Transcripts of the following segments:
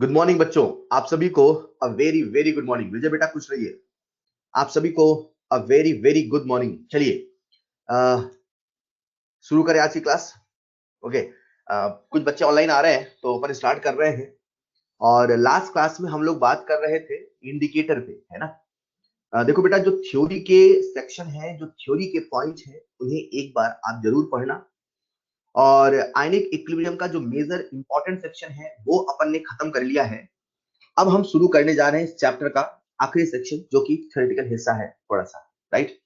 Good morning बच्चों। आप सभी को a very very good morning. Vijay बेटा खुश रहिए। आप सभी को a very very good morning. चलिए शुरू करें आज की क्लास। ओके। कुछ बच्चे ऑनलाइन आ रहे हैं तो अपन स्टार्ट कर रहे हैं। और लास्ट क्लास में हम लोग बात कर रहे थे इंडिकेटर पे, है ना। देखो बेटा, जो थ्योरी के सेक्शन है, जो थ्योरी के पॉइंट है, उन्हें एक बार आप जरूर पढ़ना। और आयनिक इक्विलिब्रियम का जो मेजर इंपॉर्टेंट सेक्शन है वो अपन ने खत्म कर लिया है। अब हम शुरू करने जा रहे हैं इस चैप्टर का आखिरी सेक्शन, जो कि थ्योरेटिकल हिस्सा है थोड़ा सा। राइट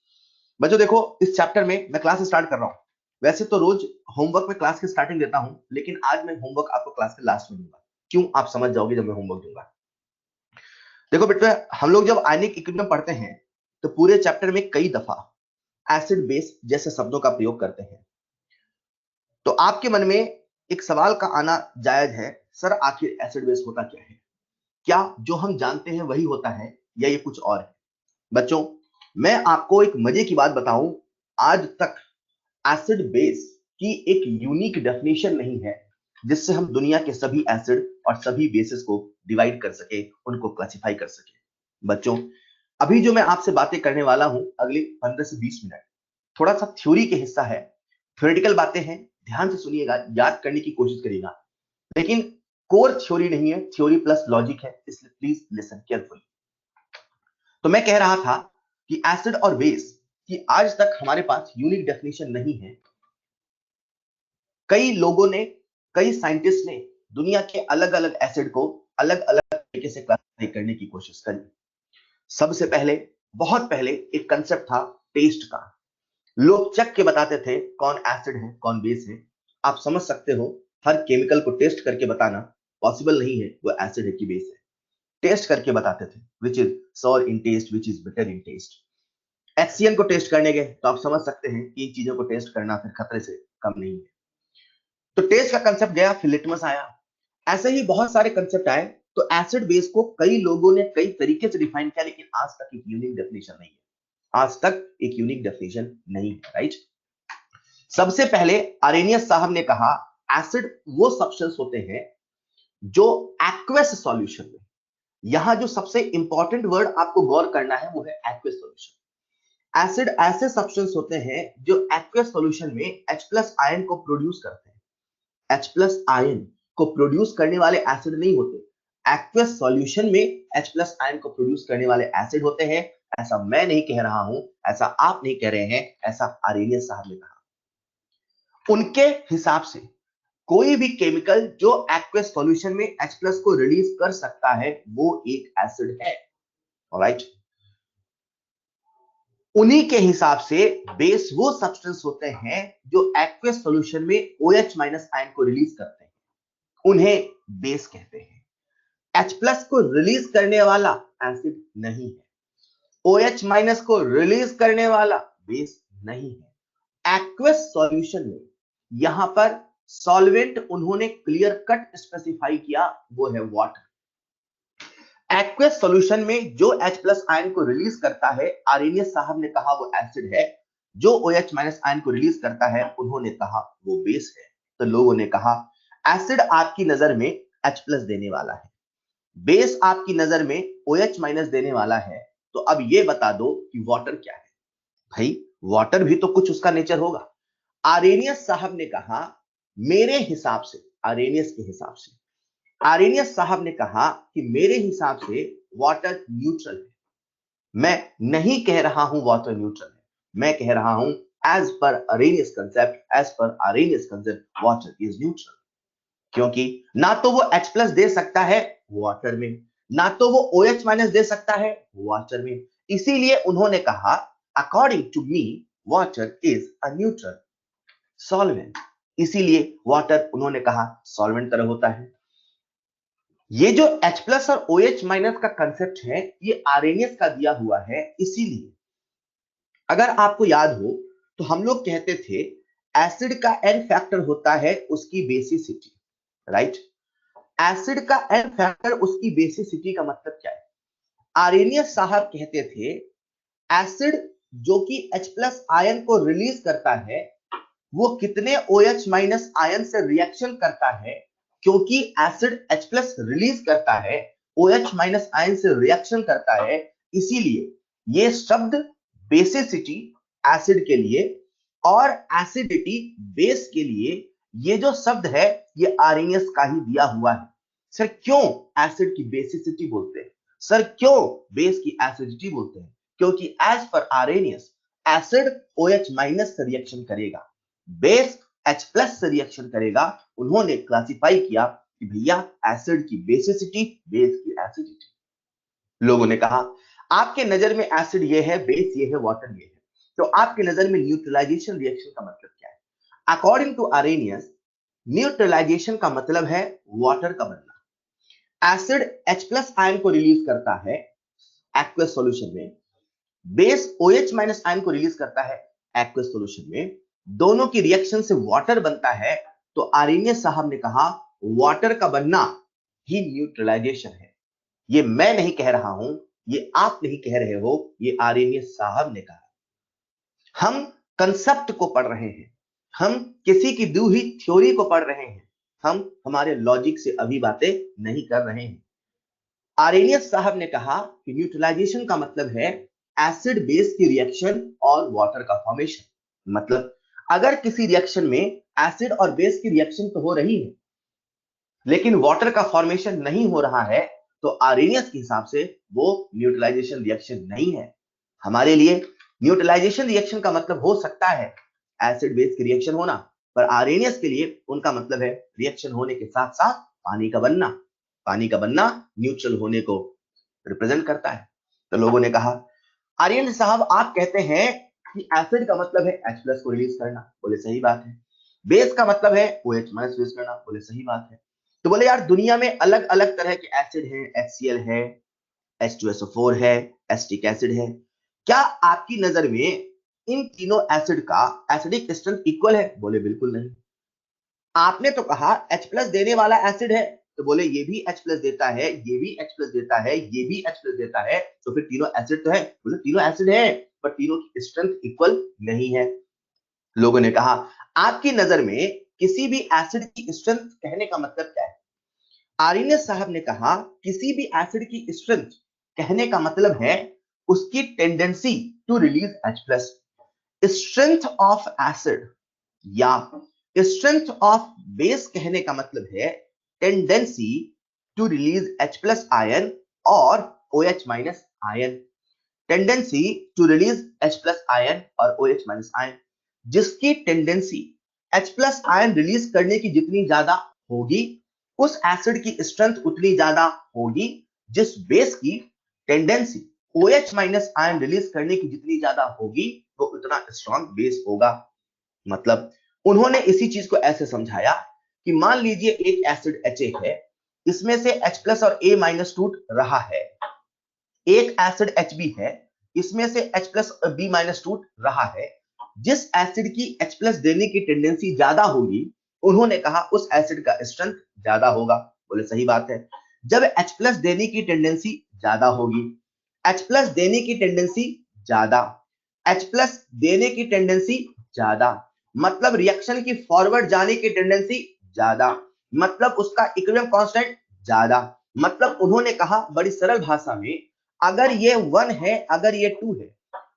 बच्चों, देखो इस चैप्टर में मैं क्लास स्टार्ट कर रहा हूँ। वैसे तो रोज होमवर्क में क्लास की स्टार्टिंग देता हूँ, लेकिन आज मैं होमवर्क आपको क्लास के लास्ट में दूंगा। क्यों, आप समझ जाओगे जब मैं होमवर्क दूंगा। देखो बेटा, हम लोग जब आयनिक इक्विलिब्रियम पढ़ते हैं तो पूरे चैप्टर में कई दफा एसिड बेस जैसे शब्दों का प्रयोग करते हैं। तो आपके मन में एक सवाल का आना जायज है, सर आखिर एसिड बेस होता क्या है? क्या जो हम जानते हैं वही होता है या ये कुछ और है? बच्चों, मैं आपको एक मजे की बात बताऊं। आज तक एसिड बेस की एक यूनिक डेफिनेशन नहीं है जिससे हम दुनिया के सभी एसिड और सभी बेसिस को डिवाइड कर सके, उनको क्लासिफाई कर सके। बच्चों, अभी जो मैं आपसे बातें करने वाला हूं अगले 15 से 20 मिनट, थोड़ा सा थ्योरी के हिस्सा है, थ्योरेटिकल बातें हैं। ध्यान से सुनिएगा, याद करने की कोशिश करिएगा, लेकिन कोर थ्योरी नहीं है, थ्योरी प्लस लॉजिक है, इसलिए प्लीज लिसन केयरफुली। तो मैं कह रहा था कि एसिड और बेस की आज तक हमारे पास यूनिक डेफिनेशन नहीं है। कई लोगों ने, कई साइंटिस्ट ने दुनिया के अलग अलग एसिड को अलग अलग तरीके से क्लासिफाई करने की कोशिश करी। सबसे पहले, बहुत पहले एक कंसेप्ट था टेस्ट का। लोग चख के बताते थे कौन एसिड है कौन बेस है। आप समझ सकते हो, हर केमिकल को टेस्ट करके बताना पॉसिबल नहीं है वो एसिड है कि बेस है। टेस्ट करके बताते थे, which is sour in taste, which is bitter in taste. HCl को टेस्ट करने गए तो आप समझ सकते हैं कि इन चीजों को टेस्ट करना फिर खतरे से कम नहीं है। तो टेस्ट का कंसेप्ट गया, फिर लिटमस आया। ऐसे ही बहुत सारे कंसेप्ट आए। तो एसिड बेस को कई लोगों ने कई तरीके से डिफाइन किया, लेकिन आज तक एक यूनिक डेफिनेशन नहीं है। आज तक एक यूनिक डेफिनेशन नहीं है। राइट। सबसे पहले अरेनियस साहब ने कहा एसिड वो सब्सटेंस होते हैं जो एक्वस सॉल्यूशन में, यहां जो सबसे इंपॉर्टेंट वर्ड आपको गौर करना है वो है एक्वस सॉल्यूशन। एसिड ऐसे सब्सटेंस होते हैं जो एक्वस सॉल्यूशन में H प्लस आयन को प्रोड्यूस करते हैं। H प्लस आयन को प्रोड्यूस करने वाले एसिड नहीं होते, एक्वस सॉल्यूशन में H प्लस आयन को प्रोड्यूस करने वाले एसिड होते हैं। ऐसा मैं नहीं कह रहा हूं, ऐसा आप नहीं कह रहे हैं, ऐसा अरेनियस साहब ने कहा। उनके हिसाब से कोई भी केमिकल जो एक्वस सॉल्यूशन में H प्लस को रिलीज कर सकता है वो एक एसिड है। ऑलराइट। उन्हीं के हिसाब से बेस वो सब्सटेंस होते हैं जो एक्वस सॉल्यूशन में OH माइनस आयन को रिलीज करते हैं, उन्हें बेस कहते हैं। H प्लस को रिलीज करने वाला एसिड नहीं है, OH माइनस को रिलीज करने वाला बेस नहीं है। एक्वस सॉल्यूशन में यहां पर सॉल्वेंट उन्होंने क्लियर कट स्पेसिफाई किया, वो है वाटर। एक्वस सॉल्यूशन में जो H प्लस आयन को रिलीज करता है, आरेनियस साहब ने कहा वो एसिड है। जो OH माइनस आयन को रिलीज करता है, उन्होंने कहा वो बेस है। तो लोगों ने कहा एसिड आपकी नजर में H प्लस देने वाला है, बेस आपकी नजर में OH माइनस देने वाला है। तो अब ये बता दो कि वाटर क्या है? भाई वाटर भी तो कुछ उसका नेचर होगा। आरेनियस साहब ने कहा, मेरे हिसाब से, आरेनियस के हिसाब से, आरेनियस साहब ने कहा कि मेरे हिसाब से वाटर न्यूट्रल है। मैं नहीं कह रहा हूं वाटर न्यूट्रल है, मैं कह रहा हूं as per Arrhenius concept, as per Arrhenius concept water is neutral. क्योंकि ना तो वो H प्लस दे सकता है वाटर में, ना तो वो OH माइनस दे सकता है वाटर में। इसीलिए उन्होंने कहा according to me water is a neutral solvent. इसीलिए वाटर उन्होंने कहा सॉल्वेंट तरह होता है। ये जो H प्लस और OH माइनस का कंसेप्ट है, ये आरेनियस का दिया हुआ है। इसीलिए अगर आपको याद हो तो हम लोग कहते थे एसिड का N फैक्टर होता है उसकी बेसिसिटी। राइट। एसिड का N फैक्टर उसकी बेसिसिटी का मतलब क्या है? आरेनियस साहब कहते थे एसिड जो कि H प्लस आयन को रिलीज करता है, वो कितने OH माइनस आयन से रिएक्शन करता है, क्योंकि एसिड H प्लस रिलीज करता है, OH माइनस आयन से रिएक्शन करता है, इसीलिए ये शब्द बेसिसिटी एसिड के लिए और एसिडिटी बेस के लिए ये जो शब्द है ये आरएनएस का ही दिया हुआ है। सर क्यों एसिड की बेसिसिटी बोलते हैं? सर क्यों बेस की एसिडिटी बोलते हैं? क्योंकि as per Arrhenius acid OH minus से रिएक्शन करेगा, बेस H प्लस से रिएक्शन करेगा। उन्होंने क्लासिफाई किया कि भैया एसिड की बेसिसिटी, बेस की एसिडिटी। लोगों ने कहा आपके नजर में एसिड ये है, बेस ये है, वाटर ये है, तो आपके नजर में न्यूट्रलाइजेशन रिएक्शन का मतलब क्या है? अकॉर्डिंग टू आरेनियस, न्यूट्रलाइजेशन का मतलब है वाटर का बनना। एसिड H प्लस आयन को रिलीज करता है एक्वस सॉल्यूशन में, बेस OH माइनस आयन को रिलीज करता है एक्वस सॉल्यूशन में, दोनों की रिएक्शन से वाटर बनता है। तो आरेनियस साहब ने कहा वाटर का बनना ही न्यूट्रलाइजेशन है। ये मैं नहीं कह रहा हूं, ये आप नहीं कह रहे हो, ये आरेनियस साहब ने कहा। हम कंसेप्ट को पढ़ रहे हैं, हम किसी की दी हुई थ्योरी को पढ़ रहे हैं, हम हमारे लॉजिक से अभी बातें नहीं कर रहे हैं। आरेनियस साहब ने कहा कि न्यूट्रलाइजेशन का मतलब है एसिड बेस की रिएक्शन और वाटर का फॉर्मेशन। मतलब अगर किसी रिएक्शन में एसिड और बेस की रिएक्शन तो हो रही है लेकिन वाटर का फॉर्मेशन नहीं हो रहा है, तो आरेनियस के हिसाब से वो न्यूट्रलाइजेशन रिएक्शन नहीं है। हमारे लिए न्यूट्रलाइजेशन रिएक्शन का मतलब हो सकता है एसिड बेस की रिएक्शन होना, पर आरेनियस के लिए उनका मतलब है रिएक्शन होने के साथ साथ पानी का बनना। पानी का बनना न्यूट्रल होने को रिप्रेजेंट करता है। तो लोगों ने कहा आर्यन साहब आप कहते हैं कि एसिड का मतलब है H प्लस को रिलीज करना, बोले सही बात है। बेस का मतलब है OH माइनस रिलीज करना, बोले सही बात है। तो बोले यार दुनिया में अलग अलग तरह के एसिड हैं, HCl है, H2SO4 है, एसिटिक एसिड है, क्या आपकी नजर में इन तीनों एसिड का एसिडिक स्ट्रेंथ इक्वल है? बोले बिल्कुल नहीं। आपने तो कहा H प्लस देने वाला एसिड है, तो बोले ये भी H प्लस देता है, ये भी H प्लस देता है, ये भी H प्लस देता है, तो फिर तीनों एसिड तो है। बोले तीनों एसिड है पर तीनों की स्ट्रेंथ इक्वल नहीं है। लोगों ने कहा आपकी नजर में किसी भी एसिड की स्ट्रेंथ कहने का मतलब क्या है? आर्यनस साहब ने कहा किसी भी एसिड की स्ट्रेंथ कहने का मतलब है उसकी tendency to release H plus. Strength of acid या स्ट्रेंथ ऑफ बेस कहने का मतलब है tendency to release H plus ion और OH minus ion. Tendency to release H plus ion और OH माइनस आयन, जिसकी tendency H plus ion release करने की जितनी ज्यादा होगी उस एसिड की स्ट्रेंथ उतनी ज्यादा होगी। जिस बेस की tendency OH minus ion release करने की जितनी ज्यादा होगी वो उतना स्ट्रॉन्ग बेस होगा। मतलब उन्होंने इसी चीज को ऐसे समझाया कि मान लीजिए एक एसिड HA है, इसमें से H प्लस और A माइनस टूट रहा है। एक एसिड HB है, इसमें से H प्लस और B माइनस टूट रहा है। जिस एसिड की H प्लस देने की टेंडेंसी ज्यादा होगी उन्होंने कहा उस एसिड का स्ट्रेंथ ज्यादा होगा। बोले सही बात है। जब H प्लस देने की टेंडेंसी ज्यादा होगी, H प्लस देने की टेंडेंसी ज्यादा, H प्लस देने की टेंडेंसी ज्यादा, मतलब रिएक्शन की फॉरवर्ड जाने की टेंडेंसी ज्यादा, मतलब उसका इक्विलिब्रियम कांस्टेंट ज्यादा। मतलब उन्होंने कहा बड़ी सरल भाषा में, अगर ये 1 है, अगर ये 2 है,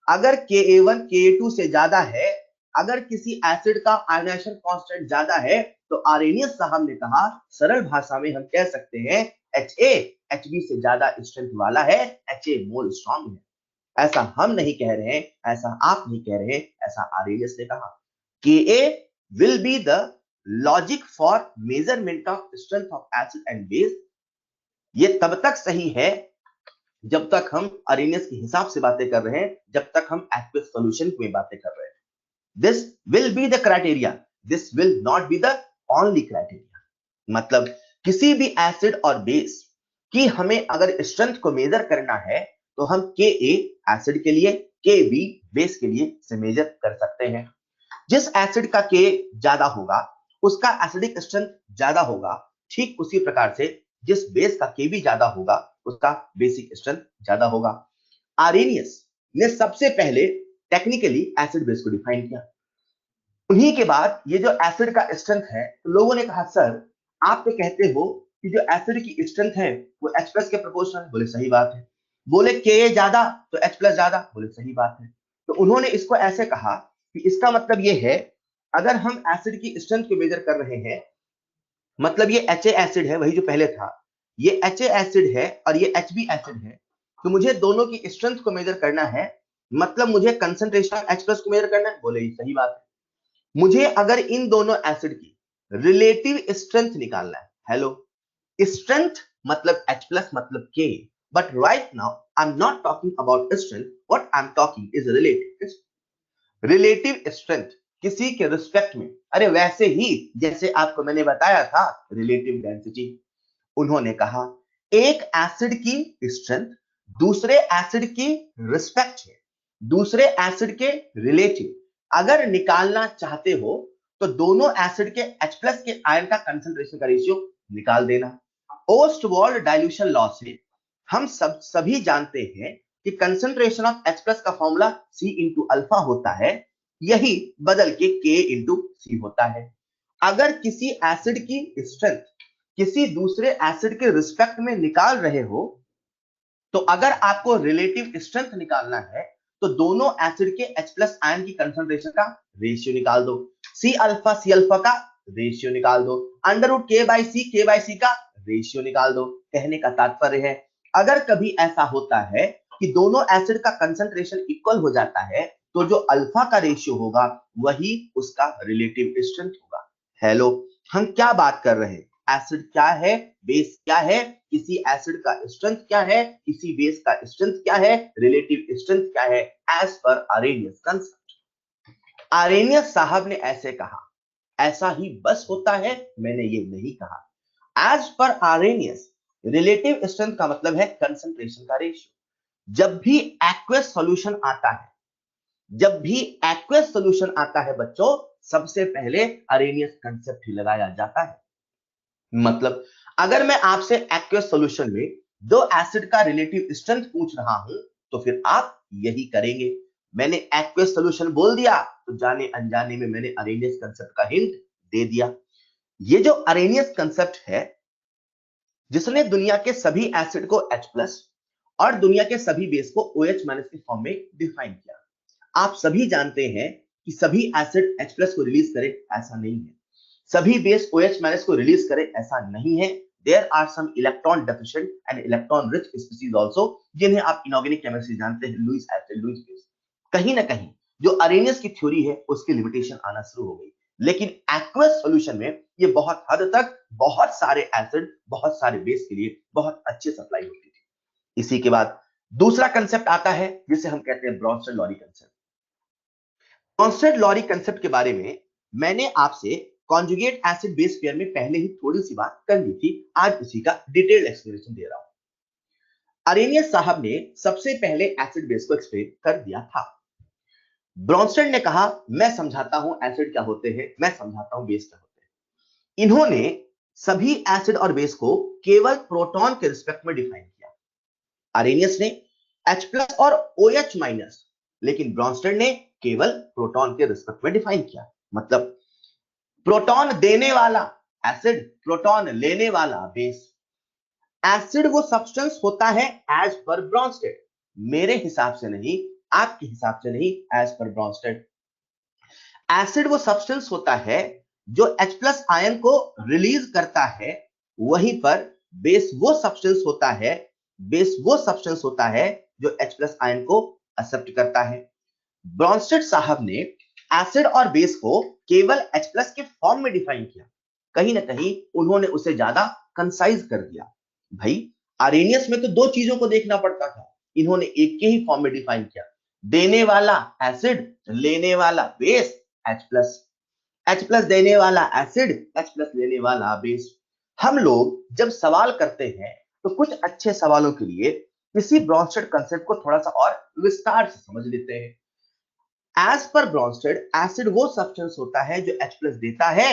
अगर Ka1 Ka2 से ज्यादा है, अगर किसी एसिड का आयनाइजेशन कांस्टेंट ज्यादा है, तो आर्यनियस साहब ने कहा सरल भाषा में हम कह सकते हैं Ha Hb से ज्यादा स्ट्रेंथ वाला है, Ha मोर स्ट्रॉन्ग है। ऐसा हम नहीं कह रहे हैं, ऐसा आप नहीं कह रहे हैं, ऐसा आर्यनियस ने कहा। Ka will be the logic for measurement of strength of acid and base। ये तब तक सही है जब तक हम आर्यनियस के हिसाब से बातें कर रहे हैं, जब तक हम एक्वस सॉल्यूशन में बातें कर रहे हैं। This will be the criteria, this will not be the only criteria. मतलब किसी भी एसिड और बेस की हमें अगर स्ट्रेंथ को मेजर करना है तो हम Ka एसिड के लिए, Kb बेस के लिए से मेजर कर सकते हैं। जिस एसिड का K ज्यादा होगा उसका एसिडिक स्ट्रेंथ ज्यादा होगा, ठीक उसी प्रकार से जिस बेस का Kb ज्यादा होगा उसका बेसिक स्ट्रेंथ ज्यादा होगा। आर्यनियस ने सबसे पहले टेक्निकली एसिड बेस को डिफाइन किया। उन्हीं के बाद ये जो एसिड का स्ट्रेंथ है, तो लोगों ने कहा सर आप तो कहते हो कि जो एसिड की स्ट्रेंथ है वो H प्लस के प्रोपोर्शनल है, बोले सही बात है। बोले Ka ज्यादा तो H प्लस ज्यादा, बोले सही बात है। तो उन्होंने इसको ऐसे कहा कि इसका मतलब ये है, अगर हम एसिड की स्ट्रेंथ को मेजर कर रहे हैं, मतलब ये HA एसिड है, वही जो पहले था, ये HA एसिड है और ये HB एसिड है, तो मुझे दोनों की स्ट्रेंथ को मेजर करना है, मतलब मुझे कंसंट्रेशन ऑफ H प्लस को मेजर करना है, बोले सही बात है। मुझे अगर इन दोनों एसिड की रिलेटिव स्ट्रेंथ निकालना है, हेलो, स्ट्रेंथ मतलब H प्लस मतलब K, but right now I am not talking about strength, what I am talking is relative strength किसी के रिस्पेक्ट में। अरे वैसे ही जैसे आपको मैंने बताया था रिलेटिव डेंसिटी। उन्होंने कहा एक एसिड की स्ट्रेंथ दूसरे एसिड की रिस्पेक्ट में, दूसरे एसिड के रिलेटिव अगर निकालना चाहते हो तो दोनों एसिड के H प्लस के आयन का कंसंट्रेशन का रेशियो निकाल देना। ओस्टवाल्ड डाइल्यूशन लॉ से हम सभी जानते हैं कि कंसंट्रेशन ऑफ H प्लस का फॉर्मूला C इंटू अल्फा होता है, यही बदल के K इंटू C होता है। अगर किसी एसिड की स्ट्रेंथ किसी दूसरे एसिड के रिस्पेक्ट में निकाल रहे हो, तो अगर आपको रिलेटिव स्ट्रेंथ निकालना है तो दोनों एसिड के H प्लस आयन की कंसंट्रेशन का रेशियो निकाल दो, सी अल्फा का रेशियो निकाल दो, अंडर रूट के बाई सी का रेशियो निकाल दो। कहने का तात्पर्य है, अगर कभी ऐसा होता है कि दोनों एसिड का कंसंट्रेशन इक्वल हो जाता है, तो जो अल्फा का रेशियो होगा वही उसका रिलेटिव स्ट्रेंथ होगा। हेलो, हम क्या बात कर रहे हैं? एसिड क्या है, बेस क्या है, किसी एसिड का स्ट्रेंथ क्या है, किसी बेस का स्ट्रेंथ क्या है, रिलेटिव स्ट्रेंथ क्या है, as per Arrhenius concept. Arrhenius साहब ने ऐसे कहा, ऐसा ही बस होता है, मैंने ये नहीं कहा। As per Arrhenius relative strength का मतलब है कंसंट्रेशन का रेशियो। जब भी एक्वस सॉल्यूशन आता है, जब भी एक्वस सॉल्यूशन आता है बच्चों, सबसे पहले आरेनियस कंसेप्ट ही लगाया जाता है। मतलब अगर मैं आपसे एक्वस सॉल्यूशन में दो एसिड का रिलेटिव स्ट्रेंथ पूछ रहा हूं, तो फिर आप यही करेंगे। मैंने एक्वस सॉल्यूशन बोल दिया तो जाने अनजाने में मैंने अरेनियस कंसेप्ट का हिंट दे दिया। ये जो अरेनियस कंसेप्ट है, जिसने दुनिया के सभी एसिड को H प्लस और दुनिया के सभी बेस को OH माइनस के फॉर्म में डिफाइन किया। आप सभी जानते हैं कि सभी एसिड H प्लस को रिलीज करे, ऐसा नहीं है। सभी बेस OH माइनस को रिलीज करे, ऐसा नहीं है। There are some electron deficient and electron rich species also, जिन्हें आप इनऑर्गेनिक केमिस्ट्री जानते हैं, लुईस एसिड, लुईस बेस। कहीं ना कहीं जो अरेनियस की थ्योरी है उसकी लिमिटेशन आना शुरू हो गई, लेकिन एक्वस सॉल्यूशन में ये बहुत हद तक बहुत सारे एसिड, बहुत सारे बेस के लिए बहुत अच्छी सप्लाई होती थी। इसी के बाद दूसरा कंसेप्ट आता है जिसे हम कहते हैं ब्रॉन्स्टेड-लॉरी कंसेप्ट। ब्रॉन्स्टेड-लॉरी कंसेप्ट के बारे में मैंने आपसे कॉन्जुगेट एसिड बेस पेयर में पहले ही थोड़ी सी बात कर ली थी, आज उसी का डिटेल्ड एक्सप्लेनेशन दे रहा हूं। अरेनियस साहब ने सबसे पहले एसिड बेस को एक्सप्लेन कर दिया था। ब्रॉन्स्टेड ने कहा, मैं समझाता हूं एसिड क्या होते हैं, मैं समझाता हूं बेस क्या होते हैं। इन्होंने सभी एसिड और बेस को केवल प्रोटॉन के रिस्पेक्ट में डिफाइन किया। अरेनियस ने H प्लस और OH माइनस, लेकिन ब्रॉन्स्टेड ने केवल प्रोटॉन के रिस्पेक्ट में डिफाइन किया। मतलब प्रोटॉन देने वाला एसिड, प्रोटॉन लेने वाला बेस। एसिड वो सब्सटेंस होता है एज पर ब्रॉन्स्टेड, मेरे हिसाब से नहीं, आपके हिसाब से नहीं, एज पर ब्रॉन्स्टेड। एसिड वो सब्सटेंस होता है जो H प्लस आयन को रिलीज करता है, वहीं पर बेस वो सब्सटेंस होता है, बेस वो सब्सटेंस होता है जो H प्लस आयन को एक्सेप्ट करता है। ब्रॉन्स्टेड साहब ने एसिड और बेस को केवल H प्लस के फॉर्म में डिफाइन किया, कहीं ना कहीं उन्होंने उसे ज्यादा कंसाइज कर दिया। भाई अरेनियस में तो दो चीजों को देखना पड़ता था, इन्होंने एक के ही फॉर्म में डिफाइन किया, देने वाला एसिड, लेने वाला base, H plus. H plus देने वाला एसिड, H प्लस लेने वाला बेस। हम लोग जब सवाल करते हैं तो कुछ अच्छे सवालों के लिए किसी ब्रॉन्स्टेड कंसेप्ट को थोड़ा सा और विस्तार से समझ लेते हैं। एज पर ब्रॉन्स्टेड एसिड वो सब्सटेंस होता है जो H प्लस देता है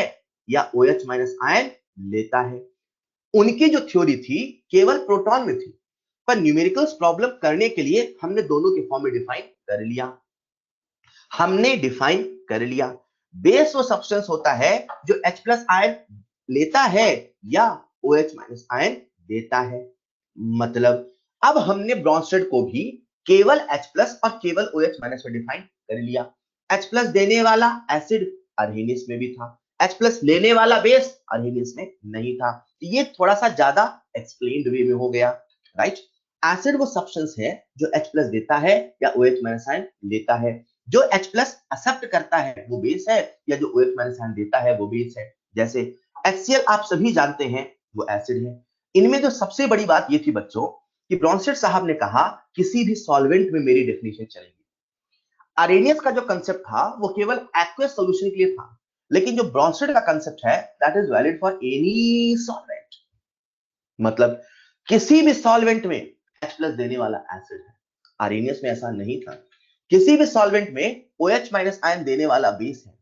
या OH माइनस आयन लेता है। उनकी जो थ्योरी थी केवल प्रोटॉन में थी, पर न्यूमेरिकल्स प्रॉब्लम करने के लिए हमने दोनों के फॉर्म में डिफाइन कर लिया। हमने डिफाइन कर लिया बेस वो सब्सटेंस होता है जो H प्लस आयन लेता है, या OH माइनस आयन देता है। मतलब अब हमने ब्रोंस्टेड को भी केवल H प्लस और केवल OH माइनस में डिफाइन कर लिया। H प्लस देने वाला एसिड अर्हेनियस में भी था, H प्लस लेने वाला बेस अर्हेनियस में नहीं था। ये थोड़ा सा ज्यादा एक्सप्लेन्ड वे में हो गया, राइट। एसिड वो सब्सटेंस है जो H प्लस देता है या OH माइनस आयन लेता है। जो H प्लस एक्सेप्ट करता है वो बेस है, या जो OH माइनस आयन देता है वो बेस है। जैसे HCl आप सभी जानते हैं वो एसिड है। इनमें जो सबसे बड़ी बात ये थी बच्चों कि ब्रोंस्टेड साहब ने कहा किसी भी सॉल्वेंट में मेरी डेफिनेशन चलेगी। अरेनियस का जो कंसेप्ट था वो केवल एक्वस सॉल्यूशन के लिए था, लेकिन जो ब्रोंस्टेड का कंसेप्ट है that is valid for any solvent. मतलब किसी भी सॉल्वेंट में H प्लस देने वाला एसिड है। अरेनियस में ऐसा नहीं था। किसी भी सॉल्वेंट में OH माइनस आयन देने वाला बेस है।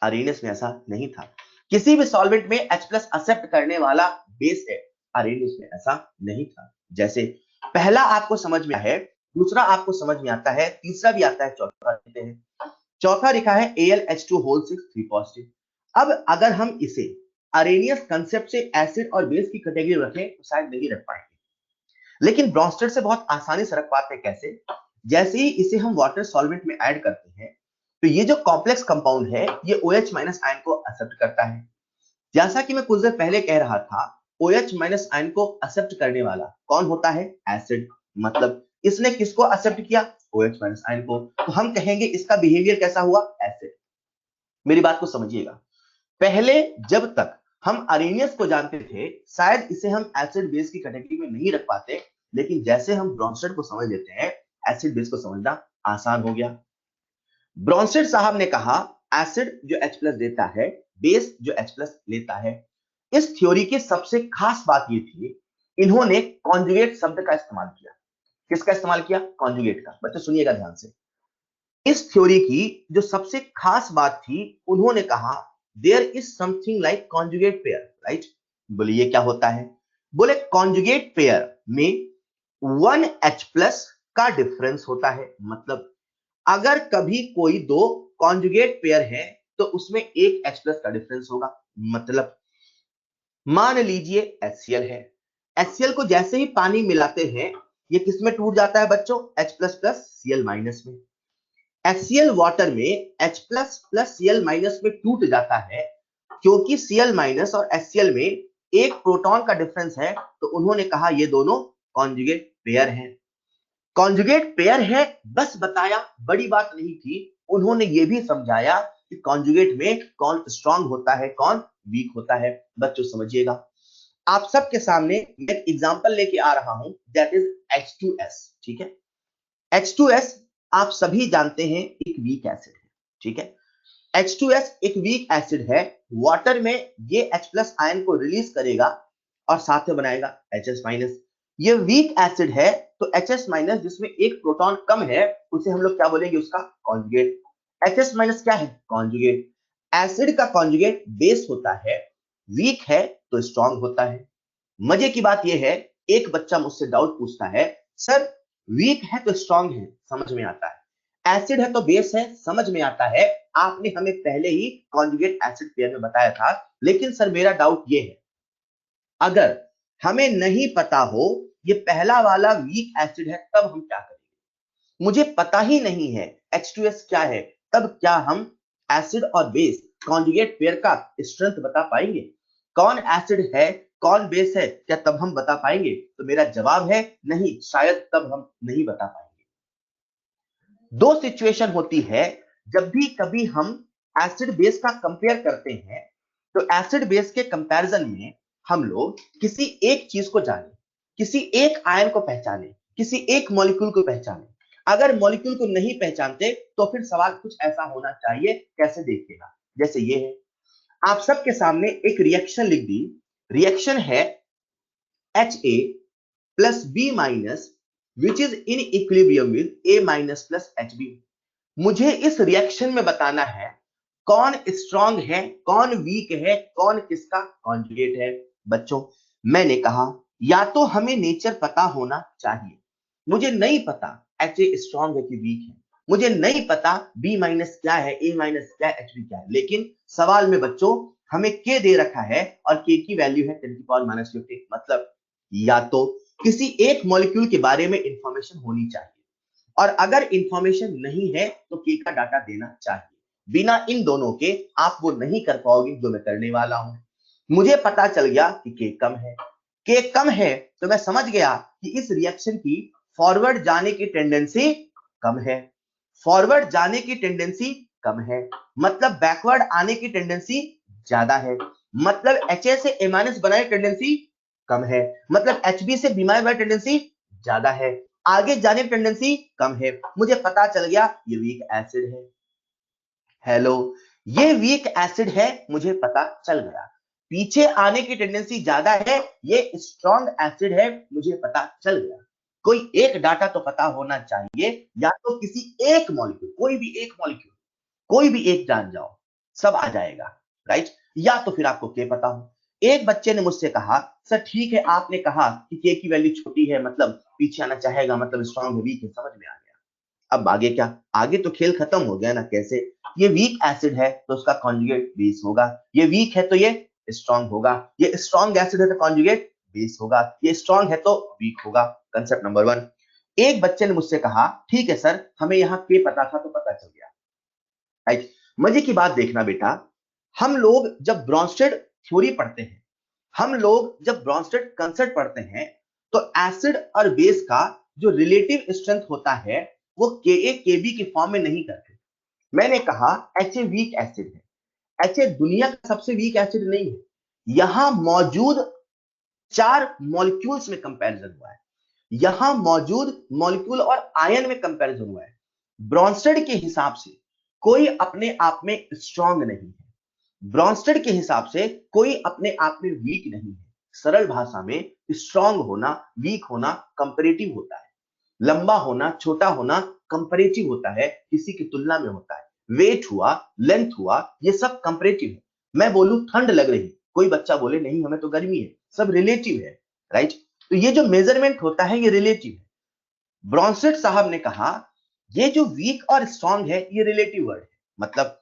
अरेनियस में ऐसा नहीं था। किसी भी सॉल्वेंट में H प्लस एक्सेप्ट करने वाला बेस है। अरेनियस में ऐसा नहीं था। जैसे पहला आपको समझ में है, दूसरा आपको समझ में आता है, तीसरा भी आता है, चौथा लेते हैं। चौथा लिखा है Al_H2O6 3 पॉजिटिव। अब अगर हम इसे अरेनियस कंसेप्ट से एसिड और बेस की कैटेगरी रखें तो शायद नहीं रख पाएंगे, लेकिन ब्रोंस्टेड से बहुत आसानी से रख पाते हैं। कैसे? जैसे ही इसे हम वाटर सॉल्वेंट में ऐड करते हैं तो ये जो कॉम्प्लेक्स कंपाउंड है ये OH माइनस आयन को एक्सेप्ट करता है। जैसा कि मैं कुछ देर पहले कह रहा था, OH माइनस आयन को एक्सेप्ट करने वाला कौन होता है? एसिड। मतलब इसने किसको एक्सेप्ट किया? OH माइनस आयन को। तो हम कहेंगे इसका बिहेवियर कैसा हुआ? एसिड। मेरी बात को समझिएगा। पहले जब तक हम अरेनियस को जानते थे शायद इसे हम एसिड बेस की कैटेगरी में नहीं रख पाते, लेकिन जैसे हम ब्रोंस्टेड को समझ लेते हैं एसिड बेस को समझना आसान हो गया। ब्रोंस्टेड साहब ने कहा एसिड जो H प्लस देता है, बेस जो H प्लस लेता है। इस थ्योरी की सबसे खास बात ये थी, इन्होंने कॉन्जुगेट शब्द का इस्तेमाल किया। किसका इस्तेमाल किया? कॉन्जुगेट का। बच्चों सुनिएगा ध्यान से। इस थ्योरी की जो सबसे खास बात थी, उन्होंने कहा there is something like conjugate pair, right. बोलिए क्या होता है? बोले कॉन्जुगेट पेयर में 1 H प्लस का डिफरेंस होता है। मतलब अगर कभी कोई दो कॉन्जुगेट पेयर है तो उसमें एक H प्लस का डिफरेंस होगा। मतलब मान लीजिए HCl है, HCl को जैसे ही पानी मिलाते हैं ये किस में टूट जाता है बच्चों? H plus plus Cl minus में। HCl वाटर में H plus plus Cl minus में टूट जाता है क्योंकि Cl माइनस और HCl में एक प्रोटॉन का डिफरेंस है, तो उन्होंने कहा ये दोनों कॉन्जुगेट पेयर हैं। कॉन्जुगेट पेयर है बस बताया, बड़ी बात नहीं थी। उन्होंने ये भी समझाया कि कॉन्जुगेट में कौन स्ट्रांग होता है, कौन वीक होता है। बच्चों समझिएगा, आप सबके सामने मैं एक एग्जांपल लेके आ रहा हूं, दैट इज H2S। ठीक है, H2S आप सभी जानते हैं एक वीक एसिड है। ठीक है, H2S एक वीक एसिड है। वाटर में ये H प्लस आयन को रिलीज करेगा और साथ में बनाएगा HS माइनस। ये वीक एसिड है तो HS माइनस जिसमें एक प्रोटॉन कम है उसे हम लोग क्या बोलेंगे? उसका कॉन्जुगेट। HS माइनस क्या है? कॉन्जुगेट। एसिड का कॉन्जुगेट बेस होता है, वीक है तो स्ट्रांग होता है। मजे की बात यह है, एक बच्चा मुझसे डाउट पूछता है, सर वीक है तो स्ट्रांग है, समझ में आता है, एसिड है तो बेस है, समझ में आता है, आपने हमें पहले ही कॉन्जुगेट एसिड पेयर में बताया था। लेकिन सर मेरा डाउट ये है, अगर हमें नहीं पता हो ये पहला वाला वीक एसिड है तब हम क्या करेंगे? मुझे पता ही नहीं है H2S क्या है, तब क्या हम एसिड और बेस कॉन्जुगेट पेयर का स्ट्रेंथ बता पाएंगे? कौन एसिड है कौन बेस है, क्या तब हम बता पाएंगे? तो मेरा जवाब है नहीं, शायद तब हम नहीं बता पाएंगे। दो सिचुएशन होती है जब भी कभी हम एसिड बेस का कंपेयर करते हैं, तो एसिड बेस के कंपैरिजन में हम लोग किसी एक चीज को जाने, किसी एक आयन को पहचाने, किसी एक मॉलिक्यूल को पहचाने। अगर मॉलिक्यूल को नहीं पहचानते तो फिर सवाल कुछ ऐसा होना चाहिए, कैसे देखिएगा, जैसे ये है, आप सबके सामने एक रिएक्शन लिख दी। रिएक्शन है Ha plus B minus which is in equilibrium with A minus plus Hb। मुझे इस रिएक्शन में बताना है कौन स्ट्रांग है, कौन वीक है, कौन किसका कॉन्जुगेट है। बच्चों मैंने कहा या तो हमें नेचर पता होना चाहिए। मुझे नहीं पता Ha स्ट्रांग है कि वीक है, मुझे नहीं पता B माइनस क्या है, A माइनस क्या है, Hb क्या है, लेकिन सवाल में बच्चों हमें के दे रखा है और के की वैल्यू है 10⁻⁻50, मतलब या तो किसी एक मॉलिक्यूल के बारे में इंफॉर्मेशन होनी चाहिए, और अगर इंफॉर्मेशन नहीं है तो के का डाटा देना चाहिए। बिना इन दोनों के आप वो नहीं कर पाओगे जो मैं करने वाला हूं। मुझे पता चल गया कि के कम है, के कम है तो मैं समझ गया कि इस रिएक्शन की फॉरवर्ड जाने की टेंडेंसी कम है। फॉरवर्ड जाने की टेंडेंसी कम है मतलब बैकवर्ड आने की टेंडेंसी ज्यादा है, मतलब HA से A- बनाने की टेंडेंसी कम है, मतलब HB से B- बनाने की टेंडेंसी ज्यादा है, आगे जाने की टेंडेंसी कम है। मुझे पता चल गया ये वीक एसिड है। हेलो, ये वीक एसिड है, मुझे पता चल गया। पीछे आने की टेंडेंसी ज्यादा है, ये स्ट्रॉन्ग एसिड है, मुझे पता चल गया। कोई एक डाटा तो पता होना चाहिए, या तो किसी एक मॉलिक्यूल, कोई भी एक मॉलिक्यूल, कोई भी एक जान जाओ, सब आ जाएगा, राइट। या तो फिर आपको के पता हो। एक बच्चे ने मुझसे कहा सर ठीक है, आपने कहा कि के की वैल्यू छोटी है, मतलब पीछे आना चाहेगा, मतलब स्ट्रॉन्ग है, वीक है, समझ में आ गया। अब आगे क्या, आगे तो खेल खत्म हो गया ना। कैसे, ये वीक एसिड है तो उसका कॉन्जुगेट बेस होगा, ये वीक है तो ये स्ट्रॉन्ग होगा, ये स्ट्रॉन्ग एसिड है तो कॉन्जुगेट बेस होगा, ये स्ट्रॉन्ग है तो वीक होगा। Concept number 1। एक बच्चे ने मुझसे कहा ठीक है सर, हमें यहाँ के पता था तो पता चल गया, राइट। मजे की बात देखना बेटा, हम लोग जब ब्रॉन्स्टेड थ्योरी पढ़ते हैं, हम लोग जब ब्रॉन्स्टेड कंसेप्ट पढ़ते हैं, तो एसिड और बेस का जो रिलेटिव स्ट्रेंथ होता है वो Ka Kb के फॉर्म में नहीं करते। मैंने कहा Ha वीक एसिड है, Ha दुनिया का सबसे वीक एसिड नहीं है, यहां मौजूद 4 मॉलिक्यूल्स में कंपैरिजन हुआ है, यहां मौजूद मॉलिक्यूल और आयन में कंपैरिजन हुआ है। ब्रॉन्स्टेड के हिसाब से कोई अपने आप में स्ट्रॉन्ग नहीं है, ब्रॉन्स्टेड के हिसाब से कोई अपने आप में वीक नहीं है। सरल भाषा में स्ट्रॉन्ग होना, वीक होना कंपैरेटिव होता है, लंबा होना, छोटा होना कंपैरेटिव होता है, किसी की तुलना में होता है। वेट हुआ, लेंथ हुआ, ये सब कंपैरेटिव है। मैं बोलूं ठंड लग रही, कोई बच्चा बोले नहीं हमें तो गर्मी है, सब रिलेटिव है, राइट। तो ये जो मेजरमेंट होता है ये रिलेटिव है। ब्रॉन्स्टेड साहब ने कहा ये जो वीक और स्ट्रॉन्ग है ये रिलेटिव वर्ड है, मतलब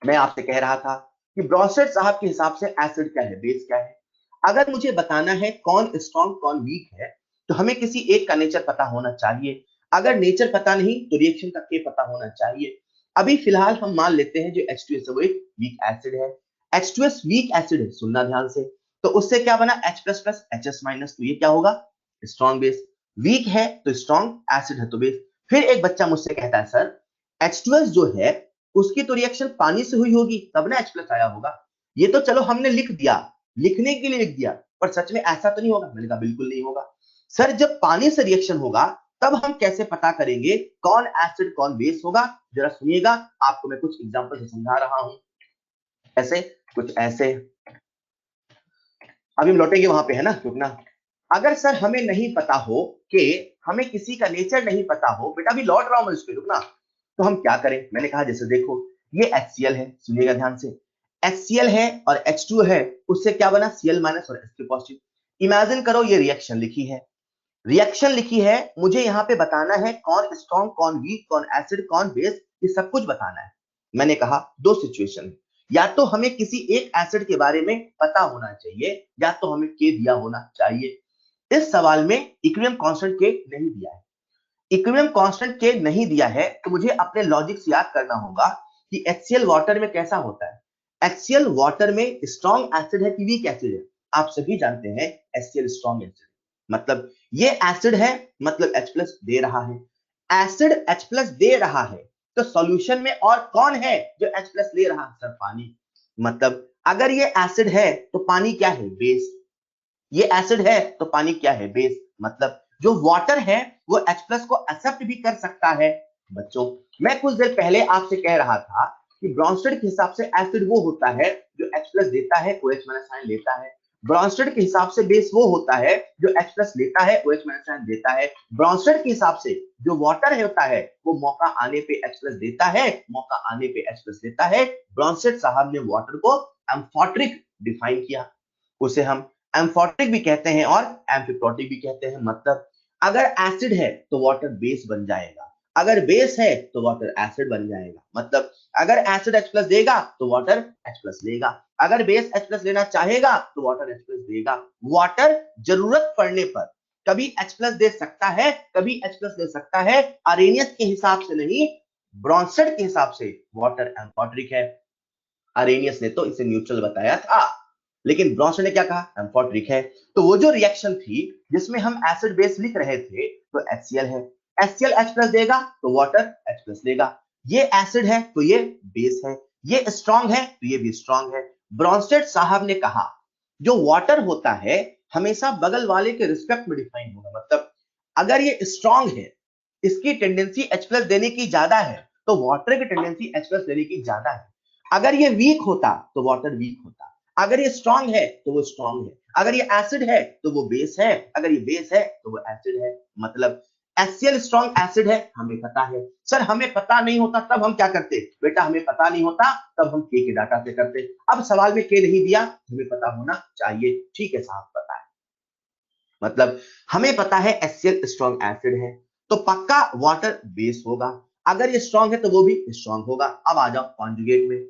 मैं आपसे कह रहा था कि ब्रॉन्स्टेड साहब के हिसाब से एसिड क्या है, बेस क्या है। अगर मुझे बताना है कौन स्ट्रॉन्ग कौन वीक है, तो हमें किसी एक का नेचर पता होना चाहिए। अगर नेचर पता नहीं तो रिएक्शन का के पता होना चाहिए। अभी फिलहाल हम मान लेते हैं जो H2S है वो एक वीक एसिड है। H2S वीक एसिड है, सुनना ध्यान से, तो उससे क्या बना H plus plus HS minus, तो ये क्या होगा स्ट्रॉन्ग बेस। वीक है तो स्ट्रॉन्ग, एसिड है तो बेस। फिर एक बच्चा मुझसे कहता है सर H2S जो है उसकी तो रिएक्शन पानी से हुई होगी तब ना H प्लस आया होगा। ये तो चलो हमने लिख दिया, लिखने के लिए लिख दिया, पर सच में ऐसा तो नहीं होगा। मैंने कहा बिल्कुल नहीं होगा सर, जब पानी से रिएक्शन होगा तब हम कैसे पता करेंगे कौन एसिड कौन बेस होगा। जरा सुनिएगा, आपको मैं कुछ एग्जांपल से समझा रहा हूं। ऐसे कुछ ऐसे, अभी हम लौटेंगे वहां पे, है ना, रुकना। अगर सर हमें नहीं पता हो कि हमें किसी का नेचर नहीं पता हो, बेटा अभी लौट रहा हूं मैं इस पे, रुकना। तो हम क्या करें, मैंने कहा जैसे देखो ये HCl है, सुनिएगा ध्यान से, HCl है और H2 है, उससे क्या बना Cl माइनस और H3 पॉजिटिव। इमेजिन करो ये रिएक्शन लिखी है, रिएक्शन लिखी है, मुझे यहाँ पे बताना है कौन स्ट्रॉन्ग कौन वीक कौन एसिड कौन बेस, ये सब कुछ बताना है। मैंने कहा दो सिचुएशन है, या तो हमें किसी एक एसिड के बारे में पता होना चाहिए या तो हमें के दिया होना चाहिए। इस सवाल में इक्विलिब्रियम कांस्टेंट के नहीं दिया है, इक्विलिब्रियम कांस्टेंट के नहीं दिया है, तो मुझे अपने लॉजिक से याद करना होगा कि HCl वाटर में कैसा होता है। HCl वाटर में स्ट्रॉन्ग एसिड है कि वीक एसिड है, आप सभी जानते हैं HCl स्ट्रॉन्ग एसिड, मतलब ये एसिड है, मतलब H प्लस दे रहा है, एसिड H प्लस दे रहा है, तो सॉल्यूशन में और कौन है जो H प्लस ले रहा है, सर पानी। मतलब अगर ये एसिड है तो पानी क्या है, बेस। ये एसिड है तो पानी क्या है, बेस। मतलब जो वाटर है वो H प्लस को एक्सेप्ट भी कर सकता है। बच्चों मैं कुछ देर पहले आपसे कह रहा था कि ब्रॉन्स्टेड के हिसाब से एसिड वो होता है जो H प्लस देता है, OH माइनस आयन लेता है। ब्रॉन्स्टेड के हिसाब से बेस वो होता है जो H प्लस लेता है, OH माइनस आयन देता है। ब्रॉन्स्टेड के हिसाब से जो वाटर होता है वो मौका आने पे H प्लस देता है, मौका आने पे H प्लस देता है। ब्रॉन्स्टेड साहब ने वाटर को एम्फोट्रिक डिफाइन किया, उसे हम एम्फोटिक भी कहते हैं और एम्फिप्रोटिक भी कहते हैं। मतलब अगर एसिड है तो वाटर बेस बन जाएगा, अगर बेस है तो वाटर एसिड बन जाएगा, मतलब अगर एसिड H प्लस देगा तो वाटर H प्लस लेगा, अगर बेस H प्लस लेना चाहेगा तो वाटर H प्लस देगा। वाटर जरूरत पड़ने पर कभी H प्लस दे सकता है, कभी H प्लस दे सकता है, अरेनियस के हिसाब से नहीं, ब्रॉन्स्टेड के हिसाब से वाटर एम्फोटेरिक है। अरेनियस ने तो इसे न्यूट्रल बताया था, लेकिन ब्रॉन्स्टेड ने क्या कहा, एम्फोटेरिक है। तो वो जो रिएक्शन थी जिसमें हम एसिड बेस लिख रहे थे तो HCl है, HCl H प्लस देगा तो वाटर H प्लस लेगा। ये एसिड है तो ये बेस है, ये स्ट्रांग है तो ये भी स्ट्रांग है। ब्रॉन्स्टेड साहब ने कहा जो वाटर होता है हमेशा बगल वाले के रिस्पेक्ट में डिफाइन होगा, मतलब अगर ये स्ट्रांग है, इसकी टेंडेंसी H प्लस देने की ज्यादा है, तो वाटर की टेंडेंसी H प्लस देने की ज्यादा है। अगर ये वीक होता तो वाटर वीक होता, अगर ये स्ट्रांग है तो वो स्ट्रांग है, अगर ये एसिड है तो वो बेस है, अगर ये बेस है तो वो एसिड है। मतलब HCl स्ट्रांग एसिड है, हमें पता है। सर हमें पता नहीं होता तब हम क्या करते, बेटा हमें पता नहीं होता तब हम के डाटा से करते। अब सवाल में के नहीं दिया, हमें पता होना चाहिए, ठीक है साहब पता है, मतलब हमें पता है HCl स्ट्रांग एसिड है तो पक्का वाटर बेस होगा, अगर ये स्ट्रांग है तो वो भी स्ट्रांग होगा। अब आ जाओ कॉन्जुगेट में,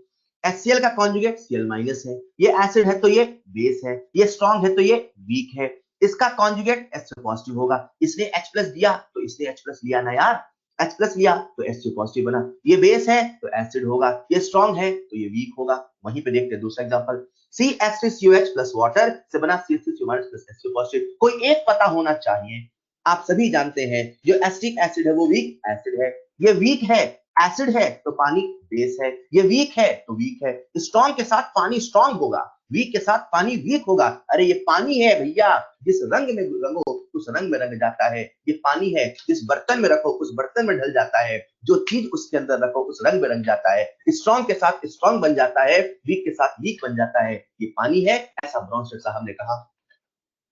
HCl का कॉन्जुगेट Cl माइनस है, ये एसिड है तो ये बेस है, ये स्ट्रांग है तो ये वीक है, इसका कॉन्जुगेट H पॉजिटिव होगा, इसने H प्लस दिया तो इसने H प्लस लिया ना यार, H प्लस लिया तो H पॉजिटिव बना, ये बेस है तो एसिड होगा, ये स्ट्रांग है तो ये वीक होगा। वहीं पे देखते हैं दूसरा एग्जांपल, CH3COH प्लस वाटर से बना CH3COH प्लस H2 पॉजिटिव। कोई एक पता होना चाहिए, आप सभी जानते हैं जो एसिटिक एसिड है वो वीक एसिड है, ये वीक है, एसिड है तो पानी बेस है, ये वीक है तो वीक है, स्ट्रांग के साथ पानी स्ट्रांग होगा, वीक के साथ पानी वीक होगा। अरे ये पानी है भैया, जिस रंग में रंगो उस रंग में रंग जाता है, ये पानी है, जिस बर्तन में रखो उस बर्तन में ढल जाता है, जो चीज उसके अंदर रखो उस रंग में रंग जाता है, स्ट्रांग के साथ स्ट्रांग बन जाता है, वीक के साथ वीक बन जाता है, ये पानी है, ऐसा ब्रॉन्स्टेड साहब ने कहा।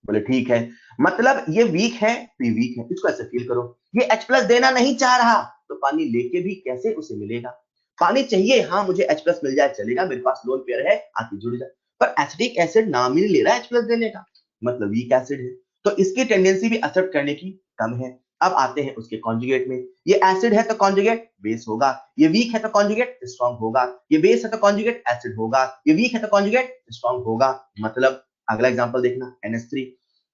बोले ठीक है, मतलब ये वीक है तो ये वीक है, इसको ऐसे फील करो, ये H प्लस देना नहीं चाह रहा तो पानी लेके भी कैसे उसे मिलेगा, पानी चाहिए, हाँ मुझे H प्लस मिल जाए चलेगा, मेरे पास लोन पेयर है आके जुड़ जाए, पर एसिटिक एसिड नाम ही नहीं ले रहा है H प्लस देने का, मतलब वीक एसिड है, तो इसकी टेंडेंसी भी एक्सेप्ट करने की कम है। अब आते हैं उसके कॉन्जुगेट में, ये एसिड है तो कॉन्जुगेट बेस होगा, ये वीक है तो कॉन्जुगेट स्ट्रांग होगा, ये बेस है तो कॉन्जुगेट एसिड होगा, ये वीक है तो कॉन्जुगेट स्ट्रांग होगा। मतलब अगला एग्जांपल देखना, NH3,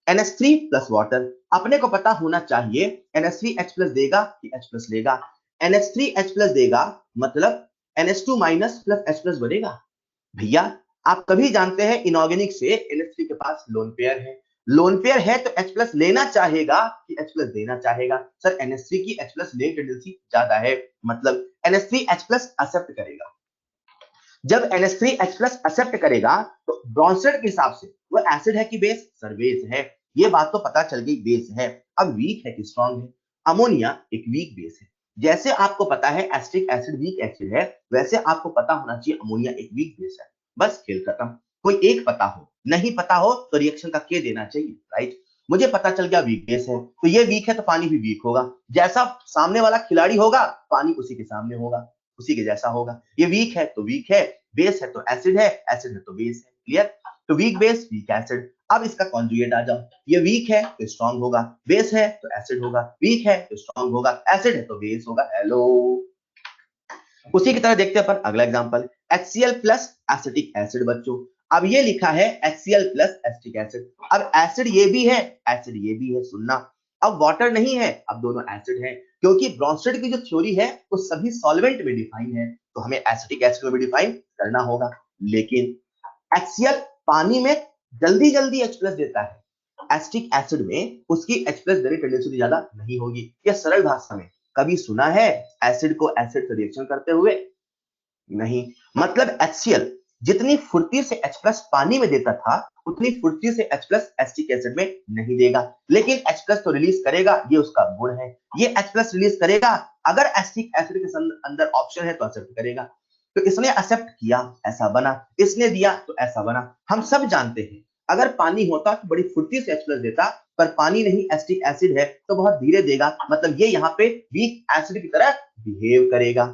NH3 प्लस वाटर, अपने को पता होना चाहिए NH3 H प्लस देगा कि H प्लस लेगा, NH3 H प्लस देगा मतलब NH2 minus plus H plus बनेगा। भैया आप कभी जानते हैं इनऑर्गेनिक से NH3 के पास लोन पेयर है, लोन पेयर है तो H प्लस लेना चाहेगा कि H प्लस देना चाहेगा, सर NH3 की H प्लस लेने टेंडेंसी ज्यादा है, मतलब NH3 H प्लस एक्सेप्ट करेगा। जब NH3 H प्लस एक्सेप्ट करेगा तो ब्रॉन्स्टेड के हिसाब से वो एसिड है कि बेस, सर बेस है, ये बात तो पता चल गई बेस है। अब वीक है कि स्ट्रांग है, अमोनिया एक वीक बेस है, जैसे आपको पता है एसिटिक एसिड वीक एसिड है, वैसे आपको पता होना चाहिए अमोनिया एक वीक बेस है, बस खेल खत्म। कोई एक पता हो, नहीं पता हो तो रिएक्शन का के देना चाहिए, राइट। मुझे पता चल गया वीक बेस है तो ये वीक है तो पानी भी वीक होगा, जैसा सामने वाला खिलाड़ी होगा पानी उसी के सामने होगा, उसी के जैसा होगा। ये वीक है तो वीक है, बेस है तो एसिड है, एसिड है तो बेस है, क्लियर। तो वीक बेस वीक एसिड। अब इसका कॉन्जुगेट आ जाओ, ये वीक है तो स्ट्रांग होगा, बेस है तो एसिड होगा, वीक है तो स्ट्रांग होगा, एसिड है तो बेस होगा। हेलो, उसी की तरह देखते हैं अपन अगला example, HCl plus acetic acid बच्चों। अब ये लिखा है HCl प्लस एसिटिक एसिड, अब एसिड ये भी है, एसिड ये भी है, सुनना। अब वाटर नहीं है, अब दोनों एसिड है, क्योंकि ब्रॉन्स्टेड की जो थ्योरी है वो सभी सॉल्वेंट में डिफाइन है, तो हमें एसिटिक एसिड में भी डिफाइन करना होगा। लेकिन HCl पानी में जल्दी जल्दी H प्लस देता है, एसिटिक एसिड में उसकी H प्लस देने की टेंडेंसी ज्यादा नहीं होगी। यह सरल भाषा में, कभी सुना है एसिड को एसिड से रिएक्शन करते हुए? नहीं, मतलब HCl जितनी फुर्ती से H प्लस पानी में देता था उतनी फुर्ती से H प्लस एसिटिक एसिड में नहीं देगा, लेकिन H प्लस तो रिलीज करेगा, ये उसका गुण है, ये H प्लस रिलीज करेगा, अगर एसिटिक एसिड के अंदर ऑप्शन है तो एक्सेप्ट करेगा। तो इसने एक्सेप्ट किया, ऐसा बना, इसने दिया तो ऐसा बना। हम सब जानते हैं अगर पानी होता तो बड़ी फुर्ती से H प्लस देता, पर पानी नहीं एसिटिक एसिड है तो बहुत धीरे देगा, मतलब ये यहाँ पे वीक एसिड की तरह बिहेव करेगा।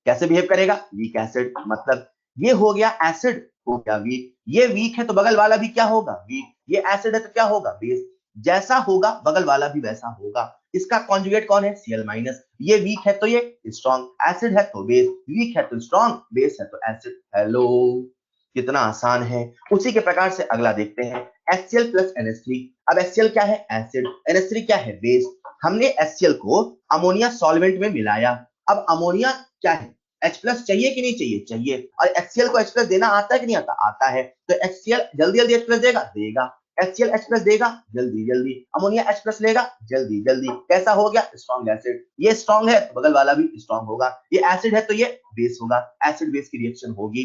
कैसे बिहेव करेगा? वीक एसिड, मतलब ये हो गया एसिड, हो गया वीक, ये वीक है तो बगल वाला भी क्या होगा? वीक, ये एसिड है तो क्या होगा? बेस, जैसा होगा बगल वाला भी वैसा होगा। इसका कॉन्जुगेट कौन है, Cl-। ये वीक है तो ये स्ट्रॉन्ग, एसिड है तो बेस, वीक है तो स्ट्रॉन्ग, बेस है तो एसिड। हेलो, कितना आसान है। उसी के प्रकार से अगला देखते हैं, HCl प्लस NH3। अब HCl क्या है, एसिड, NH3 क्या है, बेस। हमने HCl को अमोनिया सॉल्वेंट में मिलाया। अब अमोनिया क्या है, H प्लस चाहिए कि नहीं चाहिए, चाहिए। और HCl को H प्लस देना आता है कि नहीं आता, आता है। तो HCl जल्दी जल्दी H प्लस देगा, देगा। HCl H प्लस देगा जल्दी जल्दी, अमोनिया H प्लस लेगा जल्दी जल्दी। कैसा हो गया, स्ट्रॉन्ग एसिड। ये स्ट्रॉन्ग है तो बगल वाला भी स्ट्रॉन्ग होगा, ये एसिड है तो ये बेस होगा, एसिड बेस की रिएक्शन होगी।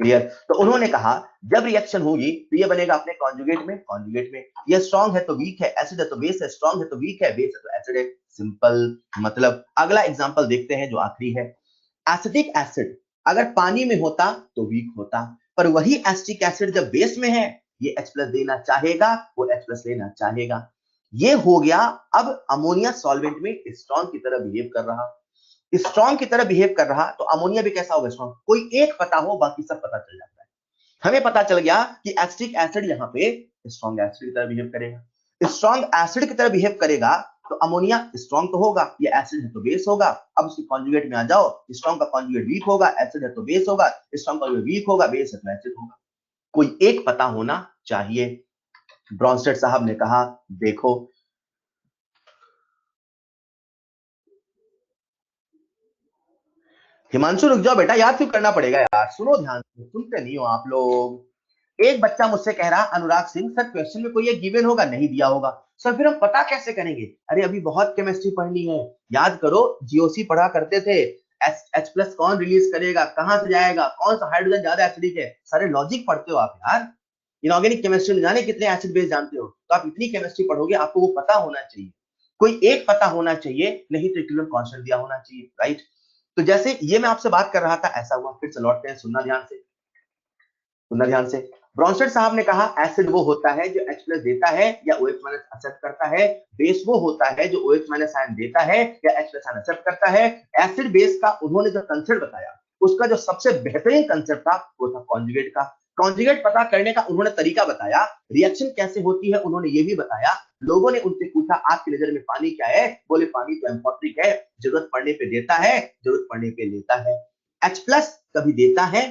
क्लियर। तो उन्होंने कहा जब रिएक्शन होगी तो ये बनेगा अपने कॉन्जुगेट में, कॉन्जुगेट में ये स्ट्रॉन्ग है तो वीक है, एसिड है तो बेस है, स्ट्रॉन्ग है तो वीक है, बेस है तो एसिड है। सिंपल। मतलब अगला एग्जांपल देखते हैं जो आखिरी है, एसिटिक एसिड अगर पानी में होता तो वीक होता, पर वही एसिटिक एसिड जब बेस में है, ये H प्लस देना चाहेगा, वो H प्लस लेना चाहेगा। ये हो गया। अब अमोनिया सॉल्वेंट में स्ट्रॉन्ग की तरह बिहेव कर रहा, स्ट्रॉन्ग की तरह बिहेव कर रहा, तो अमोनिया भी कैसा होगा, स्ट्रॉन्ग। कोई एक पता हो, बाकी सब पता चल जाता है। हमें पता चल गया कि एसिटिक एसिड यहाँ पे स्ट्रॉन्ग एसिड की तरह बिहेव करेगा, स्ट्रॉन्ग एसिड की तरह बिहेव करेगा, तो अमोनिया स्ट्रॉन्ग तो होगा, ये एसिड है तो बेस होगा। अब उसके कॉन्जुगेट में आ जाओ, स्ट्रॉन्ग का कॉन्जुगेट वीक होगा, एसिड है तो बेस होगा, स्ट्रॉन्ग का वीक होगा, बेस है तो एसिड होगा। कोई एक पता होना चाहिए। ब्रॉन्स्टेड साहब ने कहा देखो, हिमांशु रुक जाओ बेटा, याद क्यों करना पड़ेगा यार, सुनो ध्यान से, सुनते नहीं हो आप लोग। एक बच्चा मुझसे कह रहा, अनुराग सिंह सर क्वेश्चन में कोई एक गिवन होगा, नहीं दिया होगा सर, फिर हम पता कैसे करेंगे। अरे अभी बहुत केमिस्ट्री पढ़नी है, याद करो, जीओसी पढ़ा करते थे, H प्लस कौन रिलीज करेगा, कहां से जाएगा, कौन सा हाइड्रोजन ज्यादा एसिडिक है, सारे लॉजिक पढ़ते हो आप यार। इनऑर्गेनिक केमिस्ट्री में जाने कितने एसिड बेस जानते हो, तो आप इतनी केमिस्ट्री पढ़ोगे, आपको वो पता होना चाहिए, कोई एक पता होना चाहिए, नहीं तो इक्विलिब्रियम कांस्टेंट दिया होना चाहिए, राइट। तो जैसे ये मैं आपसे बात कर रहा था, ऐसा हुआ, फिर से लौटते हैं, सुनना ध्यान से, सुनना ध्यान से। ब्रॉन्स्टेड साहब ने कहा एसिड वो होता है जो H प्लस देता है या OH माइनस एक्सेप्ट करता है, बेस वो होता है जो OH माइनस आयन देता है या H प्लस आयन एक्सेप्ट करता है। एसिड बेस का उन्होंने जो कंसेप्ट बताया, उसका जो सबसे बेहतरीन कंसेप्ट था वो था कॉन्जुगेट का। कॉन्जुगेट पता करने का उन्होंने तरीका बताया, रिएक्शन कैसे होती है उन्होंने ये भी बताया। लोगों ने उनसे पूछा आपकी नजर में पानी क्या है, बोले पानी तो एम्फोटेरिक है, जरूरत पड़ने पे देता है, जरूरत पड़ने पे लेता है। H प्लस कभी देता है,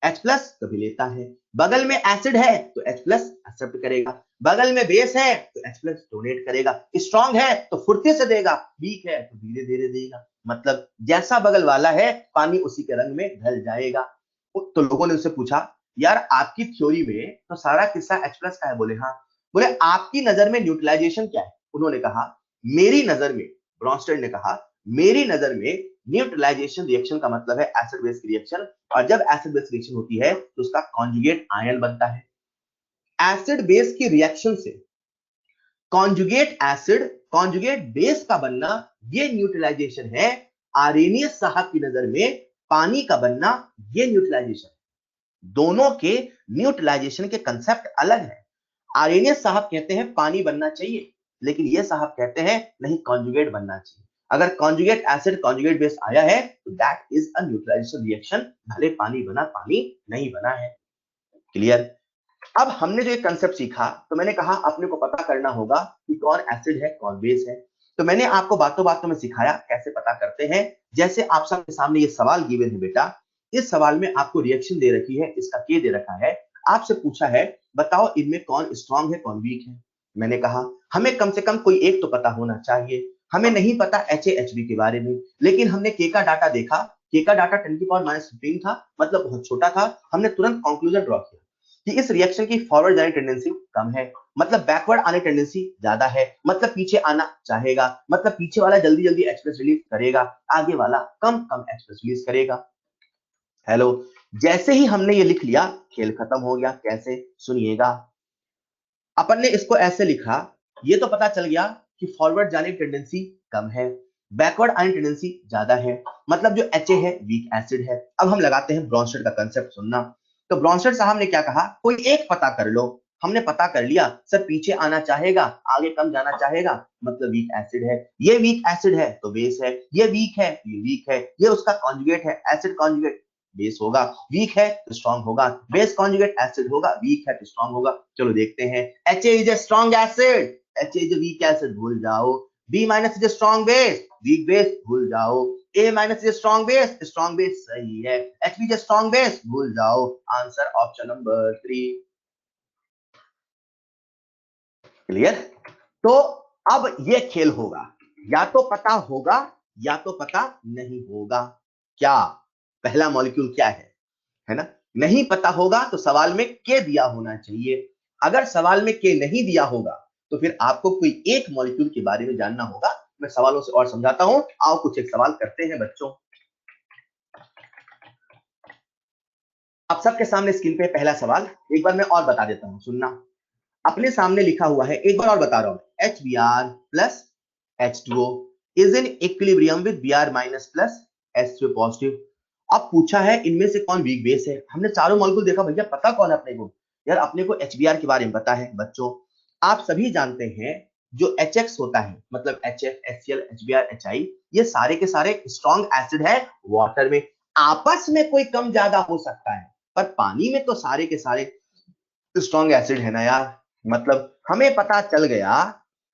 H प्लस कभी लेता है। बगल में एसिड है तो H प्लस एक्सेप्ट करेगा, बगल में बेस है तो H प्लस डोनेट करेगा, स्ट्रॉन्ग है तो फुर्ती से देगा, वीक है तो धीरे धीरे देगा। मतलब जैसा बगल वाला है, पानी उसी के रंग में ढल जाएगा। तो लोगों ने उससे पूछा यार आपकी थ्योरी में तो सारा किस्सा H प्लस का है, बोले हाँ। बोले आपकी नजर में न्यूट्रलाइजेशन क्या है, उन्होंने कहा मेरी नजर में, ब्रॉन्स्टेड ने कहा मेरी नजर में न्यूट्रलाइजेशन रिएक्शन का मतलब है एसिड बेस रिएक्शन, और जब एसिड बेस रिएक्शन होती है तो उसका कॉन्जुगेट आयन बनता है। एसिड बेस की रिएक्शन से कॉन्जुगेट एसिड कॉन्जुगेट बेस का बनना, ये न्यूट्रलाइजेशन है। आर्रेनियस साहब की नजर में पानी का बनना, ये न्यूट्रलाइजेशन। दोनों के न्यूट्रलाइजेशन के कंसेप्ट अलग है। आर्रेनियस साहब कहते हैं पानी बनना चाहिए, लेकिन ये साहब कहते हैं नहीं, कॉन्जुगेट बनना चाहिए। अगर कॉन्जुगेट एसिड कॉन्जुगेट बेस आया है तो that is a neutralisation reaction, भले पानी बना पानी नहीं बना है। क्लियर। अब हमने जो एक कंसेप्ट सीखा, तो मैंने कहा अपने को पता करना होगा कि कौन एसिड है कौन बेस है। तो मैंने आपको बातों बातों में सिखाया कैसे पता करते हैं। जैसे आप सबके सामने ये सवाल गिवन है बेटा, इस सवाल में आपको रिएक्शन दे रखी है, इसका के दे रखा है, आपसे पूछा है बताओ इनमें कौन स्ट्रॉन्ग है कौन वीक है। मैंने कहा हमें कम से कम कोई एक तो पता होना चाहिए। हमें नहीं पता HAHB के बारे में, लेकिन हमने के का डाटा देखा, के का डाटा 10⁻⁻15 था, मतलब बहुत छोटा था। हमने तुरंत कंक्लूजन ड्रॉ किया कि इस रिएक्शन की फॉरवर्ड जाने टेंडेंसी कम है, मतलब बैकवर्ड आने टेंडेंसी ज्यादा है, मतलब पीछे आना चाहेगा, मतलब पीछे वाला जल्दी जल्दी H प्लस रिलीज करेगा, आगे वाला कम कम H प्लस रिलीज करेगा। हेलो, जैसे ही हमने ये लिख लिया, खेल खत्म हो गया। कैसे, सुनिएगा। अपन ने इसको ऐसे लिखा, ये तो पता चल गया कि फॉरवर्ड जाने की टेंडेंसी कम है, बैकवर्ड आने टेंडेंसी ज्यादा है, मतलब जो HA है वीक एसिड है। अब हम लगाते हैं ब्रॉन्स्टेड का कंसेप्ट, सुनना। तो ब्रॉन्स्टेड साहब ने क्या कहा, कोई एक पता कर लो। हमने पता कर लिया, सर पीछे आना चाहेगा, आगे कम जाना चाहेगा, मतलब वीक एसिड है। ये वीक एसिड है तो बेस है, ये वीक है ये वीक है, ये उसका कॉन्जुगेट है, एसिड कॉन्जुगेट बेस होगा, वीक है तो स्ट्रॉन्ग होगा, बेस कॉन्जुगेट एसिड होगा, वीक है तो स्ट्रॉन्ग होगा। चलो देखते हैं। HA is a strong acid, HA is a weak acid, भूल जाओ। B minus is strong base, weak base भूल जाओ, A minus is strong base सही है, H B is strong base भूल जाओ, आंसर ऑप्शन नंबर 3। क्लियर? तो अब ये खेल होगा, या तो पता होगा या तो पता नहीं होगा। क्या पहला मॉलिक्यूल क्या है ना? नहीं पता होगा तो सवाल में के दिया होना चाहिए। अगर सवाल में के नहीं दिया होगा तो फिर आपको कोई एक मॉलिक्यूल के बारे में जानना होगा। मैं सवालों से और समझाता हूं, आओ कुछ एक सवाल करते हैं बच्चों। आप सबके सामने स्क्रीन पे पहला सवाल एक बार मैं और बता देता हूं, सुनना। अपने सामने लिखा हुआ है, एक बार और बता रहा हूं, HBr plus H2O is in equilibrium with Br minus plus H3O positive. अब पूछा है इनमें से कौन वीक बेस है। हमने चारों मॉलिक्यूल देखा, भैया पता कौन है अपने को? यार अपने को HBr के बारे में पता है बच्चों। आप सभी जानते हैं जो HX होता है, मतलब HF, HCl, HBr, HI, ये सारे के सारे स्ट्रॉन्ग एसिड है वाटर में। आपस में कोई कम ज्यादा हो सकता है, पर पानी में तो सारे के सारे स्ट्रॉन्ग एसिड है ना यार। मतलब हमें पता चल गया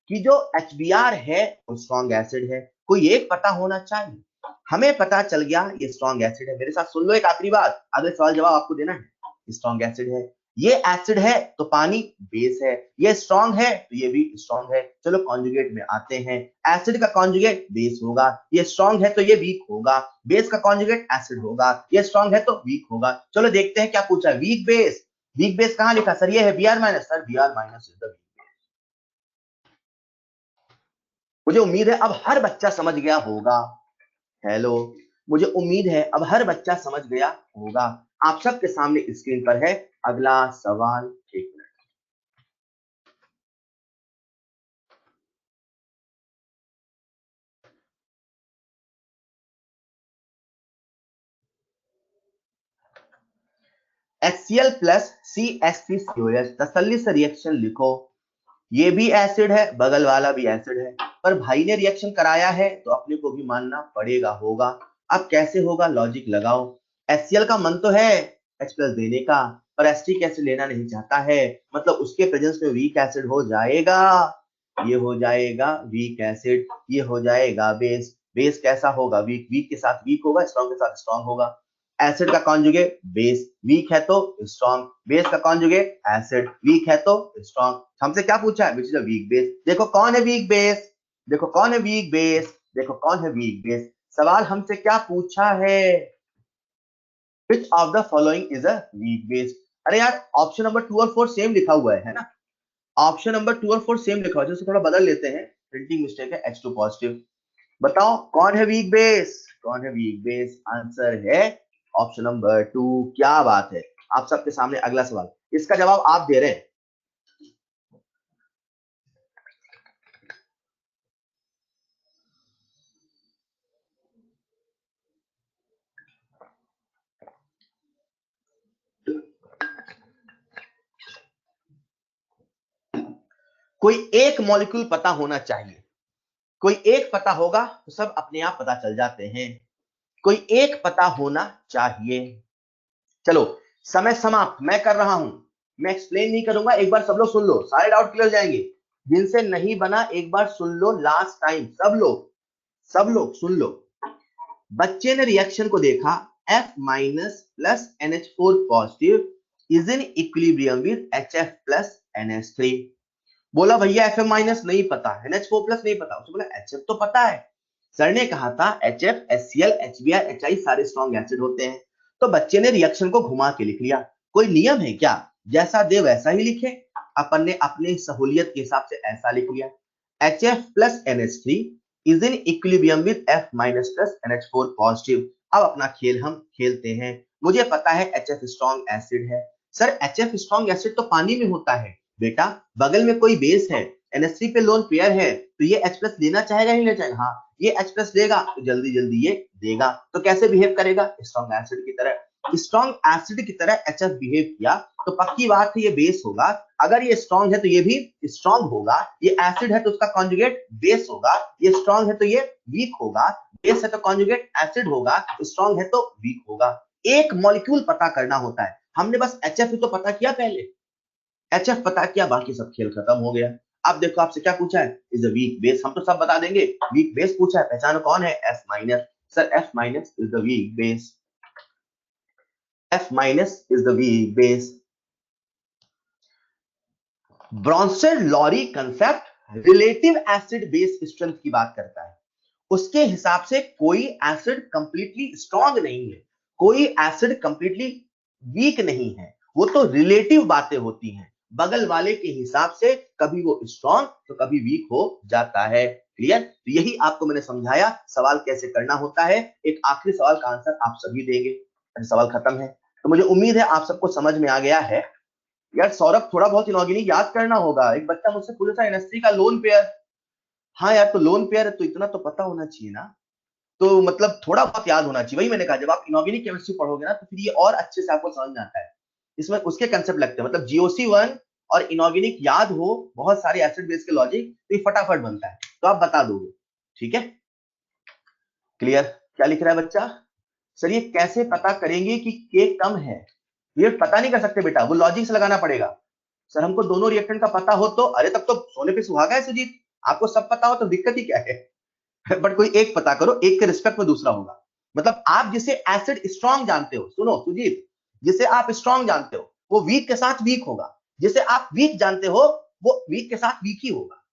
कि जो HBr है वो स्ट्रॉन्ग एसिड है। कोई एक पता होना चाहिए। हमें पता चल गया ये स्ट्रॉन्ग एसिड है। मेरे साथ सुन लो एक आखिरी बात, अगले सवाल जवाब आपको देना है। स्ट्रॉन्ग एसिड है, ये एसिड है तो पानी बेस है, ये स्ट्रॉन्ग है तो ये भी स्ट्रॉन्ग है। चलो कॉन्जुगेट में आते हैं। एसिड का कॉन्जुगेट बेस होगा, ये स्ट्रॉन्ग है तो ये वीक होगा। बेस का कॉन्जुगेट एसिड होगा, ये स्ट्रॉन्ग है तो वीक होगा। चलो देखते हैं क्या पूछा है। वीक बेस, वीक बेस कहां लिखा सर? ये है Br minus. Sir Br minus is the weak. मुझे उम्मीद है अब हर बच्चा समझ गया होगा। हेलो, मुझे उम्मीद है अब हर बच्चा समझ गया होगा। आप सबके सामने स्क्रीन पर है अगला सवाल। एक मिनट। HCl प्लस CH3COH, तसल्ली से रिएक्शन लिखो। ये भी एसिड है, बगल वाला भी एसिड है, पर भाई ने रिएक्शन कराया है तो अपने को भी मानना पड़ेगा होगा। अब कैसे होगा, लॉजिक लगाओ। HCl का मन तो है H प्लस देने का, पर एसिटिक एसिड लेना नहीं चाहता है, मतलब उसके प्रेजेंस में वीक एसिड हो जाएगा। ये हो जाएगा वीक एसिड, ये हो जाएगा बेस। बेस कैसा होगा? वीक। वीक के साथ वीक होगा, स्ट्रॉन्ग के साथ स्ट्रॉन्ग होगा। एसिड का कॉन्जुगेट बेस, वीक है तो स्ट्रॉन्ग। बेस का कॉन्जुगेट एसिड, वीक है तो स्ट्रॉन्ग। हमसे क्या पूछा है? Which is a weak base. देखो कौन है वीक बेस, देखो कौन है वीक बेस, देखो कौन है वीक बेस। सवाल हमसे क्या पूछा है? Which of the following is a weak base. अरे यार ऑप्शन नंबर 2 और 4 सेम लिखा हुआ है ना? ऑप्शन नंबर 2 और 4 सेम लिखा हुआ है, जैसे थोड़ा बदल लेते हैं, प्रिंटिंग मिस्टेक है। H2 positive. बताओ कौन है वीक बेस, कौन है वीक बेस? आंसर है ऑप्शन नंबर 2। क्या बात है। आप सबके सामने अगला सवाल, इसका जवाब आप दे रहे हैं। कोई एक मॉलिक्यूल पता होना चाहिए। कोई एक पता होगा तो सब अपने आप पता चल जाते हैं। कोई एक पता होना चाहिए। चलो समय समाप्त मैं कर रहा हूं। मैं एक्सप्लेन नहीं करूंगा, एक बार सब लोग सुन लो, सारे डाउट क्लियर जाएंगे। जिनसे नहीं बना एक बार सुन लो लास्ट टाइम। सब लोग सुन लो। बच्चे ने रिएक्शन को देखा, F minus plus NH4 positive is in equilibrium with HF plus NH3। बोला भैया Fm माइनस नहीं पता, NH4 प्लस नहीं पता। उसने बोला HF तो पता है। सर ने कहा था HF, HCl, HBr, HI सारे स्ट्रॉन्ग एसिड होते हैं। तो बच्चे ने रिएक्शन को घुमा के लिख लिया। कोई नियम है क्या? जैसा दे वैसा ही लिखे। अपन ने अपनी सहूलियत के हिसाब से ऐसा लिख लिया। HF plus NH3 is in equilibrium with F minus plus NH4 positive. अब अपना खेल हम खेलते हैं। मुझे पता है HF स्ट्रॉन्ग एसिड है। सर HF स्ट्रॉन्ग एसिड तो पानी में होता है बेटा। बगल में कोई बेस है, NH3 पे लोन पेयर है, तो ये H प्लस लेना चाहेगा नहीं लेना चाहेगा? हाँ, ये H प्लस लेगा तो जल्दी जल्दी ये देगा। तो कैसे बिहेव करेगा? स्ट्रॉन्ग एसिड की तरह। स्ट्रॉन्ग एसिड की तरह HF बिहेव किया तो पक्की बात है ये बेस होगा। अगर ये स्ट्रॉन्ग है तो ये भी स्ट्रॉन्ग होगा। ये एसिड है तो उसका कॉन्जुगेट बेस होगा। ये स्ट्रॉन्ग है तो ये वीक होगा। बेस है तो कॉन्जुगेट एसिड होगा, स्ट्रॉन्ग है तो वीक होगा। एक मॉलिक्यूल पता करना होता है। हमने बस HF ही तो पता किया पहले। HF पता किया, बाकी सब खेल खत्म हो गया। अब देखो आपसे क्या पूछा है, इज अ वीक बेस, हम तो सब बता देंगे, वीक बेस पूछा है, पहचानो कौन है, F minus. Sir F minus is the weak base, F minus is the weak base. Bronsted Lowry concept relative acid base strength की बात करता है। उसके हिसाब से कोई एसिड कंप्लीटली स्ट्रांग नहीं है, कोई एसिड कंप्लीटली वीक नहीं है, वो तो रिलेटिव बातें होती हैं, बगल वाले के हिसाब से कभी वो स्ट्रांग तो कभी वीक हो जाता है। क्लियर? तो यही आपको मैंने समझाया सवाल कैसे करना होता है। एक आखिरी सवाल का आंसर आप सभी देंगे, सवाल खत्म है। तो मुझे उम्मीद है आप सबको समझ में आ गया है। यार सौरभ, थोड़ा बहुत इनऑर्गेनिक याद करना होगा। एक बच्चा मुझसे पूछा था NH3 का लोन पेयर। हाँ यार, तो लोन पेयर है तो इतना तो पता होना चाहिए ना, तो मतलब थोड़ा बहुत याद होना चाहिए। वही मैंने कहा, जब आप इनऑर्गेनिक केमिस्ट्री पढ़ोगे ना तो फिर ये और अच्छे से आपको समझ में आता है। इसमें उसके कंसेप्ट लगते हैं, मतलब GOC1 और इनऑर्गेनिक याद हो, बहुत सारे एसिड बेस के लॉजिक, तो ये फटाफट बनता है, तो आप बता दोगे। ठीक है, क्लियर? क्या लिख रहा है बच्चा? सर ये कैसे पता करेंगे कि के कम है? ये पता नहीं कर सकते बेटा, वो लॉजिक से लगाना पड़ेगा। सर हमको दोनों रिएक्टेंट का पता हो तो, अरे तब तो सोने पे सुहागा है सुजीत, आपको सब पता हो तो दिक्कत ही क्या है। बट कोई एक पता करो, एक के रिस्पेक्ट में दूसरा होगा। मतलब आप जिसे एसिड स्ट्रांग जानते हो, सुनो सुजीत, जिसे आप स्ट्रांग जानते हो वो वीक के साथ वीक होगा, जिसे आप वीक जानते हो वो वीक के साथ वीक ही होगा।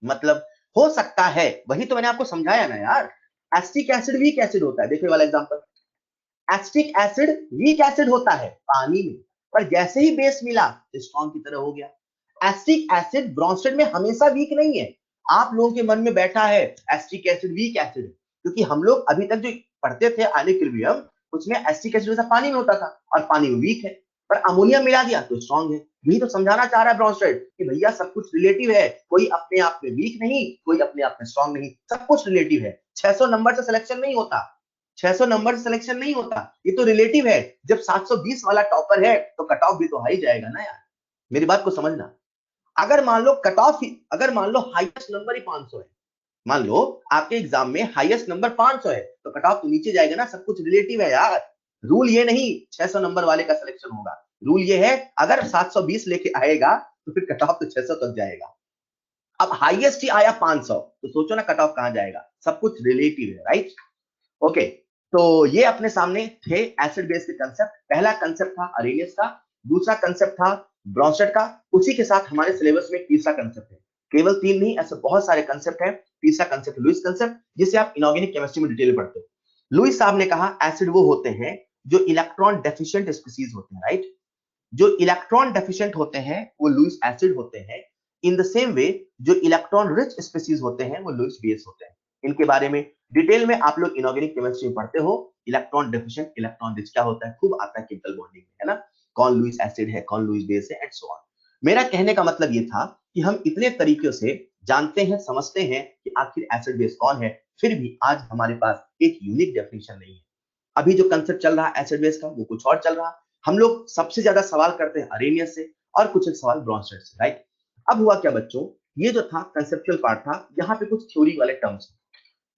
मतलब हो सकता है, वही तो मैंने आपको समझाया ना यार। एसिटिक एसिड वीक एसिड होता है, देखो वाला example, acetic acid weak acid होता है पानी में, पर जैसे ही बेस मिला तो स्ट्रॉन्ग की तरह हो गया। एसिटिक एसिड ब्रॉन्स्टेड में हमेशा वीक नहीं है। आप लोगों के मन में बैठा है एसिटिक एसिड वीक एसिड, क्योंकि हम लोग अभी तक जो पढ़ते थे इक्विलिब्रियम, उसमें एसिटिक एसिड जैसा पानी में होता था और पानी में वीक है, पर अमोनिया मिला दिया तो स्ट्रॉन्ग है। यही तो समझाना चाह रहा है ब्रॉन्स्टेड कि भैया सब कुछ रिलेटिव है, कोई अपने आप में वीक नहीं, कोई अपने आप में स्ट्रॉन्ग नहीं, सब कुछ रिलेटिव है। 600 नंबर से सिलेक्शन नहीं होता, 600 नंबर सिलेक्शन नहीं होता, ये तो रिलेटिव है। जब 720 वाला टॉपर है तो कट ऑफ भी तो हाई जाएगा ना यार, मेरी बात को समझना। अगर मान लो कट ऑफ, अगर मान लो हाईएस्ट नंबर ही 500 है, मान लो आपके एग्जाम में हाईएस्ट नंबर 500 है, तो कट ऑफ तो नीचे जाएगा ना, सब कुछ रिलेटिव है यार। रूल ये नहीं 600 नंबर वाले का सिलेक्शन होगा, रूल ये है अगर 720 लेके आएगा तो फिर कट ऑफ तो 600 तक जाएगा। अब हाईएस्ट ही आया 500, तो सोचो ना कट ऑफ कहां जाएगा, सब कुछ रिलेटिव है, राइट? ओके, तो ये अपने सामने थे एसिड बेस के कंसेप्ट। पहला कंसेप्ट था अरेनियस का, दूसरा कंसेप्ट था ब्रॉन्स्टेड का, उसी के साथ हमारे सिलेबस में तीसरा कंसेप्ट है। केवल तीन नहीं, ऐसे बहुत सारे कंसेप्ट है। तीसरा कंसेप्ट लुईस कंसेप्ट, जिसे आप इनऑर्गेनिक केमिस्ट्री में डिटेल में पढ़ते हो। लुईस साहब ने कहा एसिड वो होते हैं जो इलेक्ट्रॉन डेफिशिएंट स्पीसीज होते हैं, राइट? जो इलेक्ट्रॉन डेफिशिएंट होते हैं वो लुईस एसिड होते हैं। इन द सेम वे जो इलेक्ट्रॉन रिच स्पीसीज होते हैं वो लुईस बेस होते हैं। इनके बारे में डिटेल में आप लोग इनऑर्गेनिक केमिस्ट्री में पढ़ते हो। इलेक्ट्रॉन डेफिशिएंट, इलेक्ट्रॉन रिच क्या होता है, खूब आता है केमिकल बॉन्डिंग में, है ना? कौन लुईस एसिड है, कौन लुईस बेस है, एंड सो ऑन। मेरा कहने का मतलब ये था कि हम इतने तरीके से जानते हैं, समझते हैं कि आखिर एसिड बेस कौन है, फिर भी आज हमारे पास एक यूनिक डेफिनेशन नहीं है। अभी जो कंसेप्ट चल रहा है एसिड बेस का वो कुछ और चल रहा है। हम लोग सबसे ज्यादा सवाल करते हैं अरेनियस से और कुछ एक सवाल ब्रॉन्स्टेड से, राइट? अब हुआ क्या बच्चों, ये जो था कंसेप्चुअल पार्ट था, यहाँ पे कुछ थ्योरी वाले टर्म्स।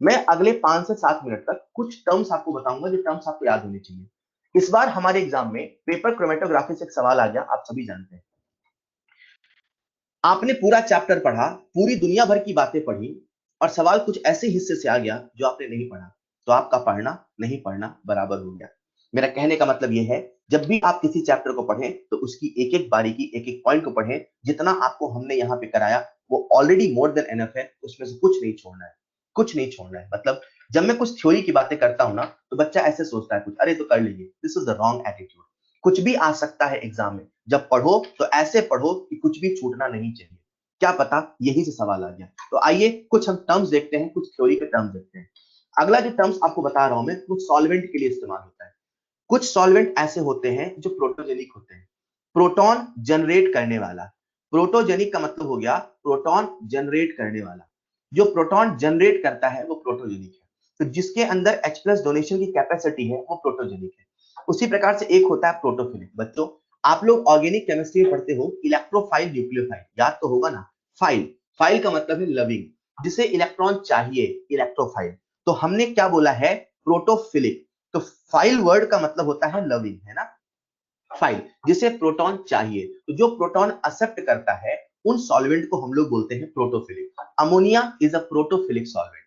मैं अगले 5 से 7 मिनट तक कुछ टर्म्स आपको बताऊंगा जो टर्म्स आपको याद होनी चाहिए। इस बार हमारे एग्जाम में पेपर क्रोमेटोग्राफी से एक सवाल आ गया, आप सभी जानते हैं। आपने पूरा चैप्टर पढ़ा, पूरी दुनिया भर की बातें पढ़ी, और सवाल कुछ ऐसे हिस्से से आ गया जो आपने नहीं पढ़ा, तो आपका पढ़ना नहीं पढ़ना बराबर हो गया। मेरा कहने का मतलब यह है, जब भी आप किसी चैप्टर को पढ़ें तो उसकी एक एक बारीकी, एक एक पॉइंट को पढ़ें। जितना आपको हमने यहाँ पे कराया वो ऑलरेडी मोर देन एनफ है, उसमें से कुछ नहीं छोड़ना है, कुछ नहीं छोड़ना है। मतलब जब मैं कुछ थ्योरी की बातें करता हूं ना, तो बच्चा ऐसे सोचता है कुछ, अरे तो कर लीजिए, this is the wrong attitude. कुछ भी आ सकता है एग्जाम में, जब पढ़ो तो ऐसे पढ़ो कि कुछ भी छूटना नहीं चाहिए। क्या पता यही से सवाल आ गया। तो आइए कुछ हम टर्म्स देखते हैं, कुछ थ्योरी के टर्म्स देखते हैं। अगला जो टर्म्स आपको बता रहा हूं मैं, वो सॉल्वेंट के लिए इस्तेमाल होता है। कुछ सॉल्वेंट ऐसे होते हैं जो प्रोटोजेनिक होते हैं, प्रोटॉन जनरेट करने वाला। प्रोटोजेनिक का मतलब हो गया प्रोटॉन जनरेट करने वाला। जो प्रोटॉन जनरेट करता है वो प्रोटोजेनिक है। तो जिसके अंदर H प्लस डोनेशन की कैपेसिटी है वो प्रोटोजेनिक है। उसी प्रकार से एक होता है प्रोटोफिलिक। बच्चों आप लोग ऑर्गेनिक केमिस्ट्री में पढ़ते हो इलेक्ट्रोफाइल न्यूक्लियोफाइल, याद तो होगा ना? फाइल, फाइल का मतलब है लविंग, जिसे इलेक्ट्रॉन चाहिए, इलेक्ट्रोफाइल। तो हमने क्या बोला है, प्रोटोफिलिक। तो फाइल वर्ड का मतलब होता है लविंग, है ना? फाइल, जिसे प्रोटॉन चाहिए। तो जो प्रोटॉन एक्सेप्ट करता है उन सॉल्वेंट को हम लोग बोलते हैं protophilic. Ammonia is a protophilic solvent,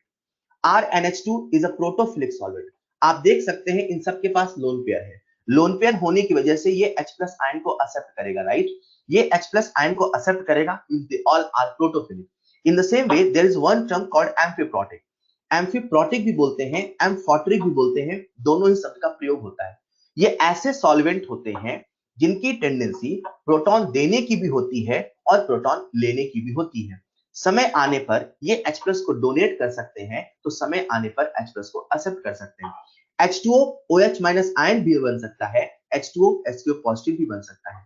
RNH2 is a protophilic solvent. आप देख सकते हैं इन सब के पास लोन पेयर है, लोन पेयर होने की वजह से ये H प्लस आयन को एक्सेप्ट करेगा, राइट? ये H प्लस आयन को एक्सेप्ट करेगा, they all are protophilic. In the same way there is one term called amphiprotic. Amphiprotic भी बोलते हैं, एम्फोट्रिक भी बोलते हैं, दोनों ही शब्द का प्रयोग होता है। ये ऐसे सॉल्वेंट होते हैं जिनकी टेंडेंसी प्रोटॉन देने की भी होती है और प्रोटॉन लेने की भी होती है। समय आने पर ये H प्लस को डोनेट कर सकते हैं, तो समय आने पर H प्लस को एक्सेप्ट कर सकते हैं। H2O OH माइनस आयन भी बन सकता है, H2O H2O पॉजिटिव भी बन सकता है,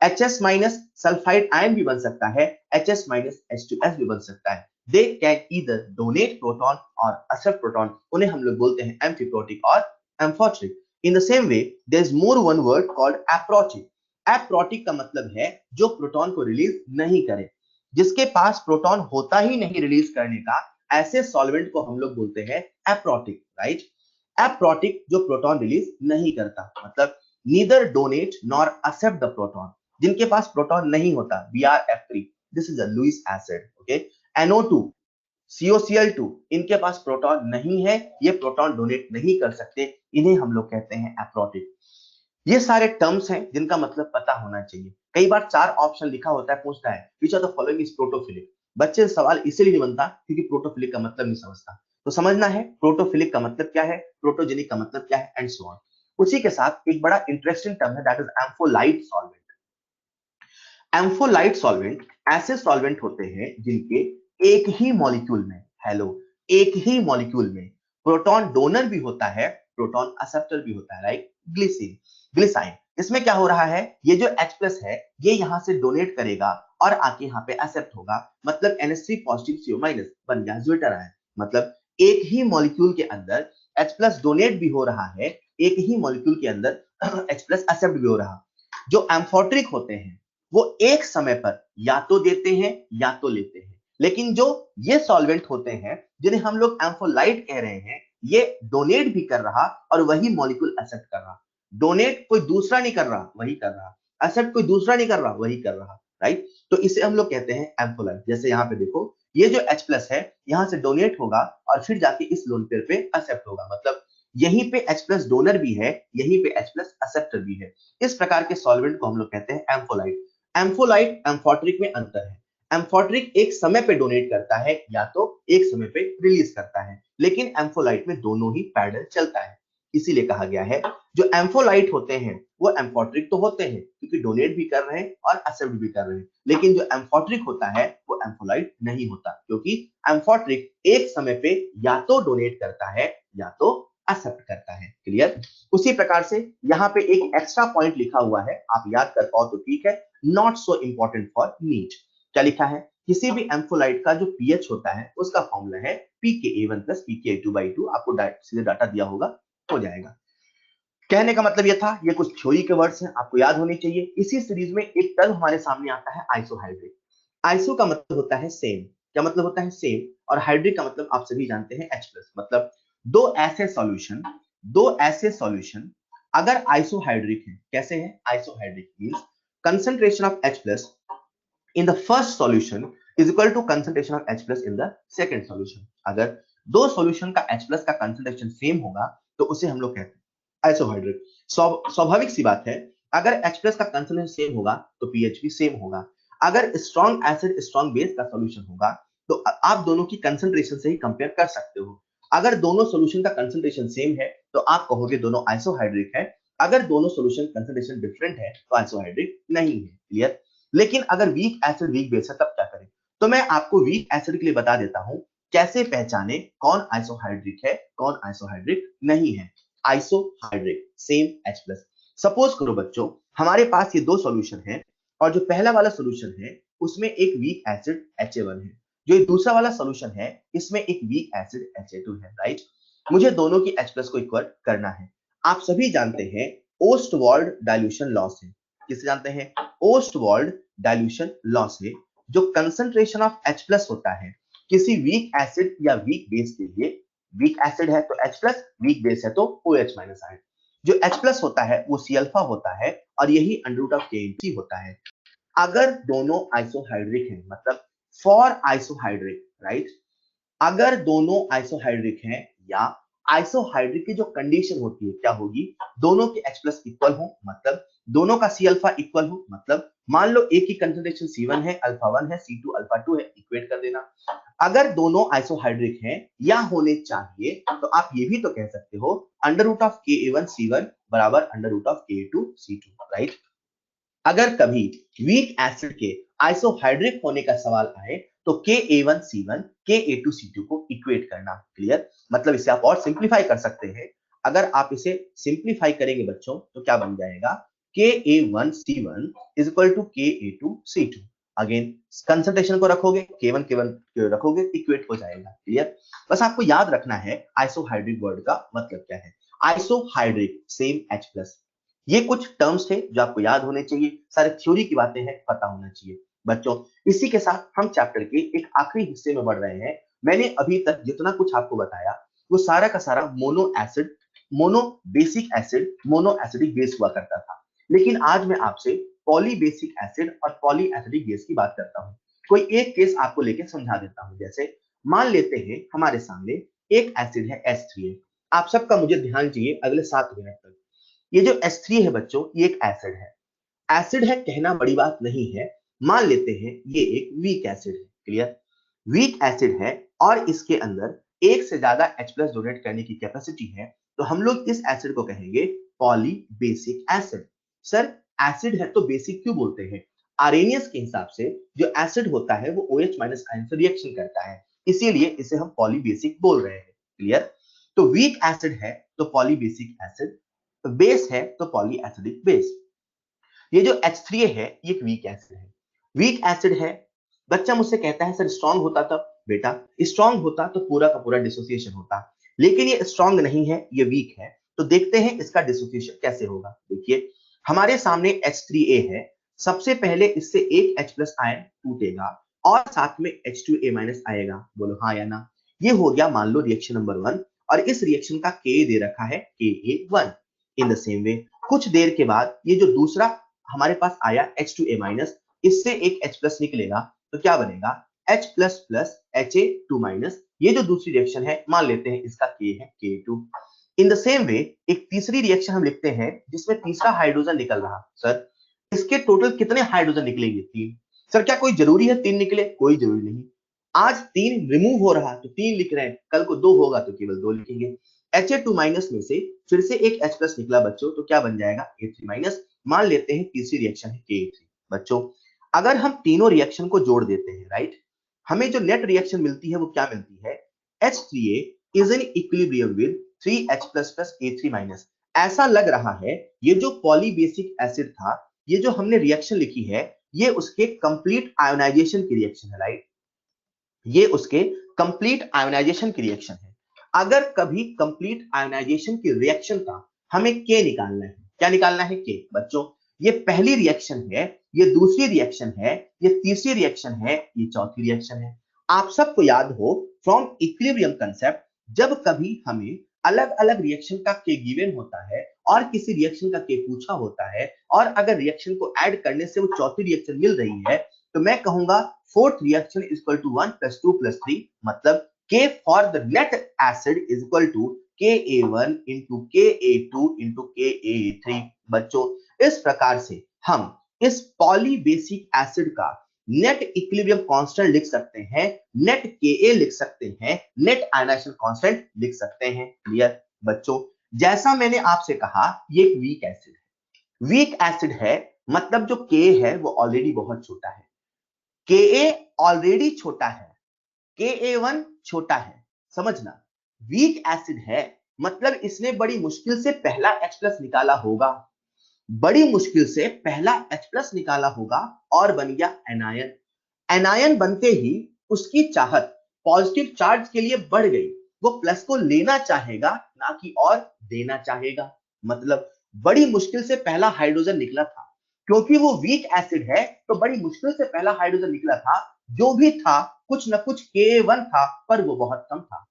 HS माइनस सल्फाइड आयन भी बन सकता है, HS माइनस H2S भी बन सकता है। They can either donate proton और एक्सेप्ट प्रोटॉन, उन्हें हम लोग बोलते हैं एम्फीप्रोटिक और amphoteric. In the same way there is more one word called aprotic. Aprotic का मतलब है जो प्रोटॉन को रिलीज नहीं करे, जिसके पास प्रोटॉन होता ही नहीं रिलीज करने का, ऐसे सॉल्वेंट को हम लोग बोलते हैं एप्रोटिक, राइट? एप्रोटिक जो प्रोटॉन रिलीज नहीं करता, मतलब neither donate nor accept the proton, जिनके पास प्रोटॉन नहीं होता, BrF3, this is a Lewis acid, okay? NO2 COCl2, इनके पास प्रोटॉन नहीं है, ये प्रोटॉन डोनेट नहीं कर सकते, इन्हें हम लोग कहते हैं एप्रोटिक। ये सारे टर्म्स हैं जिनका मतलब पता होना चाहिए। कई बार 4 ऑप्शन लिखा होता है, पूछता है which of the following is protophilic. बच्चे सवाल इसलिए नहीं बनता क्योंकि प्रोटोफिलिक का मतलब नहीं समझता, तो समझना है प्रोटोफिलिक का मतलब क्या है, प्रोटोजेनिक का मतलब क्या है, एंड सो ऑन। उसी के साथ एक बड़ा इंटरेस्टिंग टर्म है, दैट इज एम्फोलाइट सॉल्वेंट। एम्फोलाइट सॉल्वेंट ऐसे सॉल्वेंट होते हैं जिनके एक ही मॉलिक्यूल में, हेलो, एक ही मॉलिक्यूल में प्रोटॉन डोनर भी होता है, प्रोटॉन एक्सेप्टर भी होता है, राइट? ग्लिसाइन। इसमें क्या हो रहा है, ये जो H प्लस है ये यहां से डोनेट करेगा और आके यहाँ पे एक्सेप्ट होगा, मतलब NH3 पॉजिटिव CO माइनस बन गया ज्विटर आयन। मतलब एक ही मॉलिक्यूल के अंदर H प्लस डोनेट भी हो रहा है, एक ही मॉलिक्यूल के अंदर H प्लस एक्सेप्ट भी हो रहा। जो एम्फोट्रिक होते हैं वो एक समय पर या तो देते हैं या तो लेते हैं, लेकिन जो ये सॉल्वेंट होते हैं जिन्हें हम लोग एम्फोलाइट कह रहे हैं, ये डोनेट भी कर रहा और वही मॉलिक्यूल एक्सेप्ट कर रहा। डोनेट कोई दूसरा नहीं कर रहा, वही कर रहा, एक्सेप्ट कोई दूसरा नहीं कर रहा, वही कर रहा, राइट? तो इसे हम लोग कहते हैं एम्फोलाइट। जैसे यहाँ पे देखो, ये जो H प्लस है यहाँ से डोनेट होगा और फिर जाके इस लोन पेयर पे एक्सेप्ट होगा, मतलब यहीं पे H प्लस डोनर भी है, यहीं पे H प्लस एक्सेप्टर भी है। इस प्रकार के सॉल्वेंट को हम लोग कहते हैं एम्फोलाइट। एम्फोलाइट एम्फोट्रिक में अंतर है, एम्फोट्रिक एक समय पे डोनेट करता है या तो एक समय पे रिलीज करता है, लेकिन एम्फोलाइट में दोनों ही पैरेलल चलता है। इसीलिए कहा गया है जो एम्फोलाइट होते हैं वो एम्फोट्रिक तो होते हैं क्योंकि डोनेट भी कर रहे हैं और एक्सेप्ट भी कर रहे हैं, लेकिन जो एम्फोट्रिक होता है वो एम्फोलाइट नहीं होता, क्योंकि एम्फोट्रिक एक समय पे या तो डोनेट करता है या तो एक्सेप्ट करता है। क्लियर? उसी प्रकार से यहाँ पे एक एक्स्ट्रा पॉइंट लिखा हुआ है, आप याद कर पाओ तो ठीक है, not so important for NEET. क्या लिखा है? किसी भी एम्फोलाइट का जो पीएच होता है उसका फॉर्मूला है pKa1 प्लस pKa2/2। आपको सीधे डाटा दिया होगा, हो जाएगा। कहने का मतलब ये था, ये कुछ थ्योरी के वर्ड्स हैं, आपको याद होनी चाहिए। इसी सीरीज में एक टर्म हमारे सामने आता है आइसोहाइड्रिक। आइसो का मतलब होता है सेम, क्या मतलब होता है? सेम। और हाइड्रिक का मतलब आप सभी जानते हैं H प्लस, मतलब दो ऐसे सॉल्यूशन अगर आइसोहाइड्रिक है, कैसे है? आइसोहाइड्रिक means concentration of H plus in the first solution is equal to concentration of H plus in the second solution। अगर दो सॉल्यूशन का H plus का कंसंट्रेशन सेम होगा तो उसे हम लोग कहते हैं आइसोहाइड्रिक। स्वाभाविक सी बात है, अगर H plus का कंसंट्रेशन सेम होगा तो pH भी सेम होगा। अगर स्ट्रॉन्ग एसिड स्ट्रॉन्ग बेस का सॉल्यूशन होगा तो आप दोनों की कंसंट्रेशन से ही कंपेयर कर सकते हो। अगर दोनों सॉल्यूशन का कंसंट्रेशन सेम है तो आप कहोगे दोनों आइसोहाइड्रिक है। अगर दोनों सॉल्यूशन कंसंट्रेशन डिफरेंट है तो आइसोहाइड्रिक नहीं है। क्लियर? लेकिन अगर वीक एसिड वीक बेस है तब क्या करें? तो मैं आपको वीक एसिड के लिए बता देता हूं कैसे पहचाने कौन आइसोहाइड्रिक है कौन आइसोहाइड्रिक नहीं है। आइसोहाइड्रिक सेम H प्लस। सपोज करो बच्चों हमारे पास ये दो सॉल्यूशन है और जो पहला वाला सॉल्यूशन है उसमें एक वीक एसिड Ha1 है, जो ये दूसरा वाला सॉल्यूशन है इसमें एक वीक एसिड Ha2 है, राइट? मुझे दोनों की H प्लस को इक्वल करना है। आप सभी जानते हैं ओस्टवाल्ड डाइल्यूशन लॉ से, किसे जानते हैं? ओस्टवाल्ड डाइल्यूशन लॉ से जो कंसंट्रेशन ऑफ H प्लस होता है किसी वीक एसिड या वीक बेस के लिए, वीक एसिड है तो H प्लस, वीक बेस है तो OH माइनस आयन, जो H प्लस होता है वो C अल्फा होता है और यही अंडर रूट ऑफ K होता है। अगर दोनों आइसोहाइड्रिक हैं, मतलब फॉर आइसोहाइड्रिक, राइट, अगर दोनों आइसोहाइड्रिक हैं या आइसोहाइड्रिक की जो कंडीशन होती है क्या होगी, दोनों के H प्लस इक्वल हो, मतलब दोनों का C अल्फा इक्वल हो, मतलब मान लो एक की कंसंट्रेशन C1 है, अल्फा 1 है, C2 अल्फा 2 है, इक्वेट कर देना। अगर दोनों आइसोहाइड्रिक हैं या होने चाहिए तो आप ये भी तो कह सकते हो अंडर रूट ऑफ Ka1C1 बराबर under root of Ka2C2, right. अगर कभी वीक एसिड के आइसोहाइड्रिक होने का सवाल आए तो Ka1C1 Ka2C2 को इक्वेट करना। क्लियर, मतलब इसे आप और सिंप्लीफाई कर सकते हैं। अगर आप इसे सिंप्लीफाई करेंगे बच्चों तो क्या बन जाएगा, Ka1C1 is equal to Ka2C2। Again concentration को रखोगे, K1 K1 रखोगे, इक्वेट हो जाएगा। क्लियर, बस आपको याद रखना है आइसोहाइड्रिक वर्ड का मतलब क्या है। आइसोहाइड्रिक सेम H प्लस, ये कुछ टर्म्स थे जो आपको याद होने चाहिए, सारे थ्योरी की बातें हैं, पता होना चाहिए बच्चों। इसी के साथ हम चैप्टर के एक आखिरी हिस्से में बढ़ रहे हैं। मैंने अभी तक जितना कुछ आपको बताया वो सारा का सारा mono acid, mono basic acid, mono acidic base हुआ करता था, लेकिन आज मैं आपसे पॉली बेसिक एसिड और पॉली एसिडिक बेस की बात करता हूँ। कोई एक केस आपको लेके समझा देता हूँ। जैसे मान लेते हैं हमारे सामने एक एसिड है H3A। आप सबका मुझे ध्यान चाहिए अगले 7 मिनट तक। ये जो H3 है बच्चों, ये एक एसिड है। एसिड है कहना बड़ी बात नहीं है। मान लेते हैं ये एक वीक एसिड है। क्लियर, वीक एसिड है और इसके अंदर एक से ज्यादा H प्लस डोनेट करने की कैपेसिटी है, तो हम लोग इस एसिड को कहेंगे poly basic acid. Sir acid है तो बेसिक क्यों बोलते हैं? आर्रेनियस के हिसाब से जो एसिड होता है वो OH माइनस आयन से रिएक्शन करता है, इसीलिए इसे हम पॉली बेसिक बोल रहे हैं। क्लियर, तो वीक एसिड है तो पॉली बेसिक एसिड, बेस है तो पॉली एसिडिक बेस। ये जो H3A है ये एक वीक एसिड है। वीक एसिड है, बच्चा मुझसे कहता है सर स्ट्रांग होता तब। बेटा स्ट्रांग होता तो पूरा का पूरा डिसोसिएशन होता, लेकिन ये स्ट्रांग नहीं है, ये वीक है। तो देखते हैं इसका डिसोसिएशन कैसे होगा। देखिए हमारे सामने H3A है, सबसे पहले इससे एक H प्लस आयन टूटेगा और साथ में H2A माइनस आएगा। बोलो हाँ या ना। ये हो गया मान लो रिएक्शन नंबर 1 और इस रिएक्शन का K दे रखा है Ka1। इन द सेम वे कुछ देर के बाद ये जो दूसरा हमारे पास आया H2A माइनस, इससे एक H प्लस निकलेगा तो क्या बनेगा H plus plus Ha2 minus. ये जो दूसरी रिएक्शन है मान लेते हैं इसका K है K2। इन द सेम वे एक तीसरी रिएक्शन हम लिखते हैं जिसमें तीसरा हाइड्रोजन निकल रहा। सर इसके टोटल कितने हाइड्रोजन निकलेंगे? 3। सर क्या कोई जरूरी है 3 निकले? कोई जरूरी नहीं। आज 3 रिमूव हो रहा तो 3 लिख रहे हैं, कल को 2 होगा तो केवल 2 लिखेंगे। Ha2 माइनस में से फिर से एक H प्लस निकला बच्चों, तो क्या बन जाएगा A3 माइनस। मान लेते हैं तीसरी रिएक्शन है Ka3। बच्चों अगर हम तीनों रिएक्शन को जोड़ देते हैं, राइट, हमें जो नेट रिएक्शन मिलती है वो क्या मिलती है, H3A is in equilibrium with 3H plus plus A3 minus. ऐसा लग रहा है ये जो पॉलीबेसिक एसिड था, ये जो हमने रिएक्शन लिखी है, ये उसके कंप्लीट आयोनाइजेशन की रिएक्शन है, राइट। ये उसके कंप्लीट आयोनाइजेशन की रिएक्शन है। अगर कभी कंप्लीट आयोनाइजेशन की रिएक्शन का हमें के निकालना है, क्या निकालना है के? बच्चों ये पहली रिएक्शन है, ये दूसरी रिएक्शन है, ये तीसरी रिएक्शन है, ये चौथी रिएक्शन है। आप सबको याद हो फ्रॉम इक्विलिब्रियम कांसेप्ट, जब कभी हमें अलग अलग रिएक्शन का के गिवन होता है और किसी रिएक्शन का के पूछा होता है और अगर रिएक्शन को ऐड करने से वो चौथी रिएक्शन मिल रही है, तो मैं कहूंगा fourth reaction is equal to 1 plus 2 plus 3, मतलब K for the net acid is equal to Ka1 into Ka2 into Ka3। बच्चों इस प्रकार से हम इस पॉलीबेसिक एसिड का नेट इक्विलिब्रियम कांस्टेंट लिख सकते हैं, नेट Ka लिख सकते हैं, नेट आयनाइजेशन कांस्टेंट लिख सकते हैं। क्लियर बच्चों, जैसा मैंने आपसे कहा ये एक वीक एसिड है। वीक एसिड है मतलब जो K है वो ऑलरेडी बहुत छोटा है, Ka ऑलरेडी छोटा है, Ka1 छोटा है। समझना, वीक एसिड है मतलब इसने बड़ी मुश्किल से पहला H प्लस निकाला होगा, बड़ी मुश्किल से पहला H प्लस निकाला होगा और बन गया एनायन। एनायन बनते ही उसकी चाहत पॉजिटिव चार्ज के लिए बढ़ गई, वो प्लस को लेना चाहेगा ना कि और देना चाहेगा। मतलब बड़ी मुश्किल से पहला हाइड्रोजन निकला था, क्योंकि वो वीक एसिड है तो बड़ी मुश्किल से पहला हाइड्रोजन निकला था। जो भी था कुछ ना कुछ Ka1 था पर वो बहुत कम था।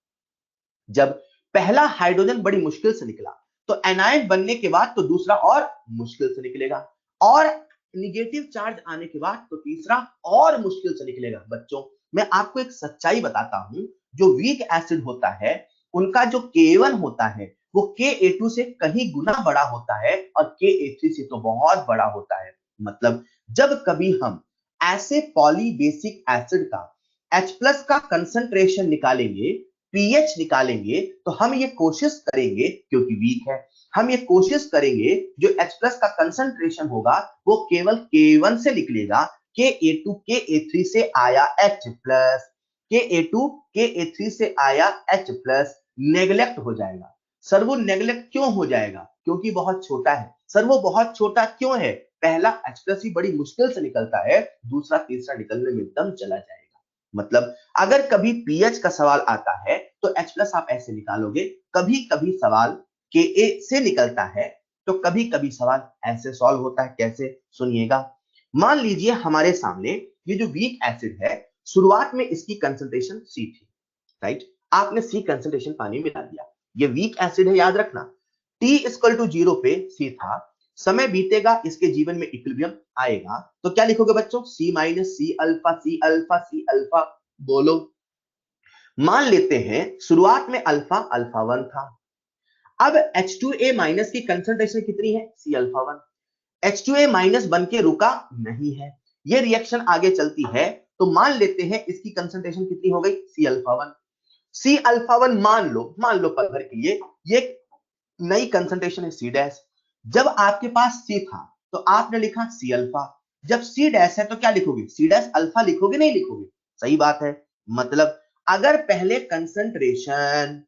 जब पहला हाइड्रोजन बड़ी मुश्किल से निकला तो एनायन बनने के बाद तो दूसरा और मुश्किल से निकलेगा, और निगेटिव चार्ज आने के बाद तो तीसरा और मुश्किल से निकलेगा। बच्चों मैं आपको एक सच्चाई बताता हूं, जो वीक एसिड होता है उनका जो K1 होता है वो Ka2 से कहीं गुना बड़ा होता है और Ka3 से तो बहुत बड़ा होता है। मतलब जब कभी हम ऐसे पॉलीबेसिक एसिड का H+ का कंसंट्रेशन निकालेंगे, पीएच निकालेंगे, तो हम ये कोशिश करेंगे, क्योंकि वीक है, हम ये कोशिश करेंगे जो H+ का कंसंट्रेशन होगा वो केवल K1 से निकलेगा, Ka2 Ka3 से आया H+, Ka2 Ka3 से आया H+, नेग्लेक्ट हो जाएगा। सर वो नेग्लेक्ट क्यों हो जाएगा? क्योंकि बहुत छोटा है। सर वो बहुत छोटा क्यों है? पहला H+ ही बड़ी मुश्किल से निकलता है, दूसरा तीसरा निकलने में एकदम चला जाएगा। मतलब अगर कभी पीएच का सवाल आता है तो H+ आप ऐसे निकालोगे, कभी कभी सवाल Ka से निकलता है, तो कभी कभी सवाल ऐसे सॉल्व होता है। कैसे? सुनिएगा। मान लीजिए हमारे सामने ये जो वीक एसिड है, शुरुआत में इसकी कंसंट्रेशन C थी, राइट? आपने C कंसंट्रेशन पानी में मिला दिया, ये वीक एसिड है, याद रखना। T इक्वल टू 0 पे C था, समय बीतेगा इसके जीवन में इक्विलिब्रियम आएगा, तो क्या लिखोगे बच्चों? C minus C alpha, C alpha, C alpha. बोलो। मान लेते हैं शुरुआत में अल्फा अल्फा 1 था, अब H2A माइनस की कंसंट्रेशन कितनी है? C alpha 1। H2A माइनस बन के रुका नहीं है, ये रिएक्शन आगे चलती है, तो मान लेते हैं इसकी कंसंट्रेशन कितनी हो गई? C alpha 1। C अल्फा 1 मान लो पल भर के लिए ये नई कंसंट्रेशन है C डैश। जब आपके पास C था तो आपने लिखा C अल्फा, जब C डैश है तो क्या लिखोगे? C डैश अल्फा लिखोगे, नहीं लिखोगे? सही बात है। मतलब अगर पहले कंसंट्रेशन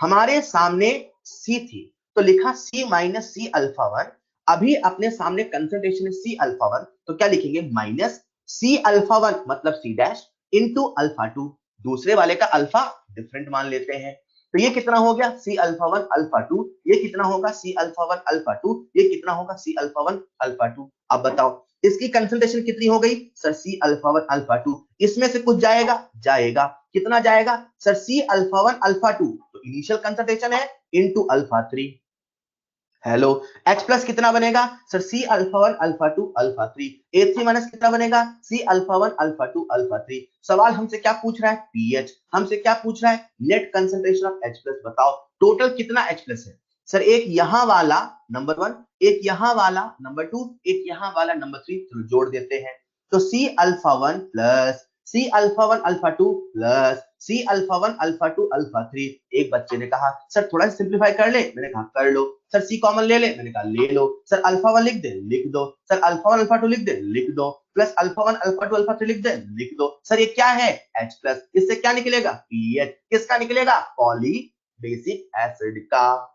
हमारे सामने C थी तो लिखा C माइनस C अल्फा 1, अभी अपने सामने कंसंट्रेशन है C अल्फा 1, तो क्या लिखेंगे? माइनस C अल्फा 1 मतलब C डैश इंटू अल्फा 2, दूसरे वाले का अल्फा डिफरेंट मान लेते हैं, तो ये कितना हो गया? C alpha 1 alpha 2। ये कितना होगा? C alpha 1 alpha 2। ये कितना होगा? C alpha 1 alpha 2। अब बताओ इसकी कंसंट्रेशन कितनी हो गई? Sir C alpha 1 alpha 2। इसमें से कुछ जाएगा? जाएगा। कितना जाएगा? सर C अल्फा 1 अल्फा 2 तो इनिशियल कंसंट्रेशन है इनटू अल्फा 3। हेलो, H+ कितना बनेगा? Sir C alpha 1 alpha 2 alpha 3। A3 minus कितना बनेगा? C alpha 1 alpha 2 alpha 3। सवाल हमसे क्या पूछ रहा है? पीएच। हमसे क्या पूछ रहा है? Net concentration of H+। बताओ टोटल कितना H+ है? सर एक यहां वाला नंबर 1, एक यहां वाला नंबर 2, एक यहां वाला नंबर 3, चलो जोड़ देते हैं। तो C alpha 1 plus C alpha 1 alpha 2 plus C alpha 1 alpha 2 alpha 3। एक बच्चे ने कहा सर थोड़ा सिंपलीफाई कर ले, मैंने कहा कर लो। सर C कॉमन ले ले, मैंने कहा ले लो। सर अल्फा 1 लिख दे, लिख दो। सर अल्फा 1 अल्फा 2 लिख दे, लिख दो। प्लस अल्फा 1 अल्फा 2 अल्फा 3 लिख दे, लिख दो। सर ये क्या है? H+। इससे क्या निकलेगा? पीएच। किसका निकलेगा? पॉली बेसिक एसिड का।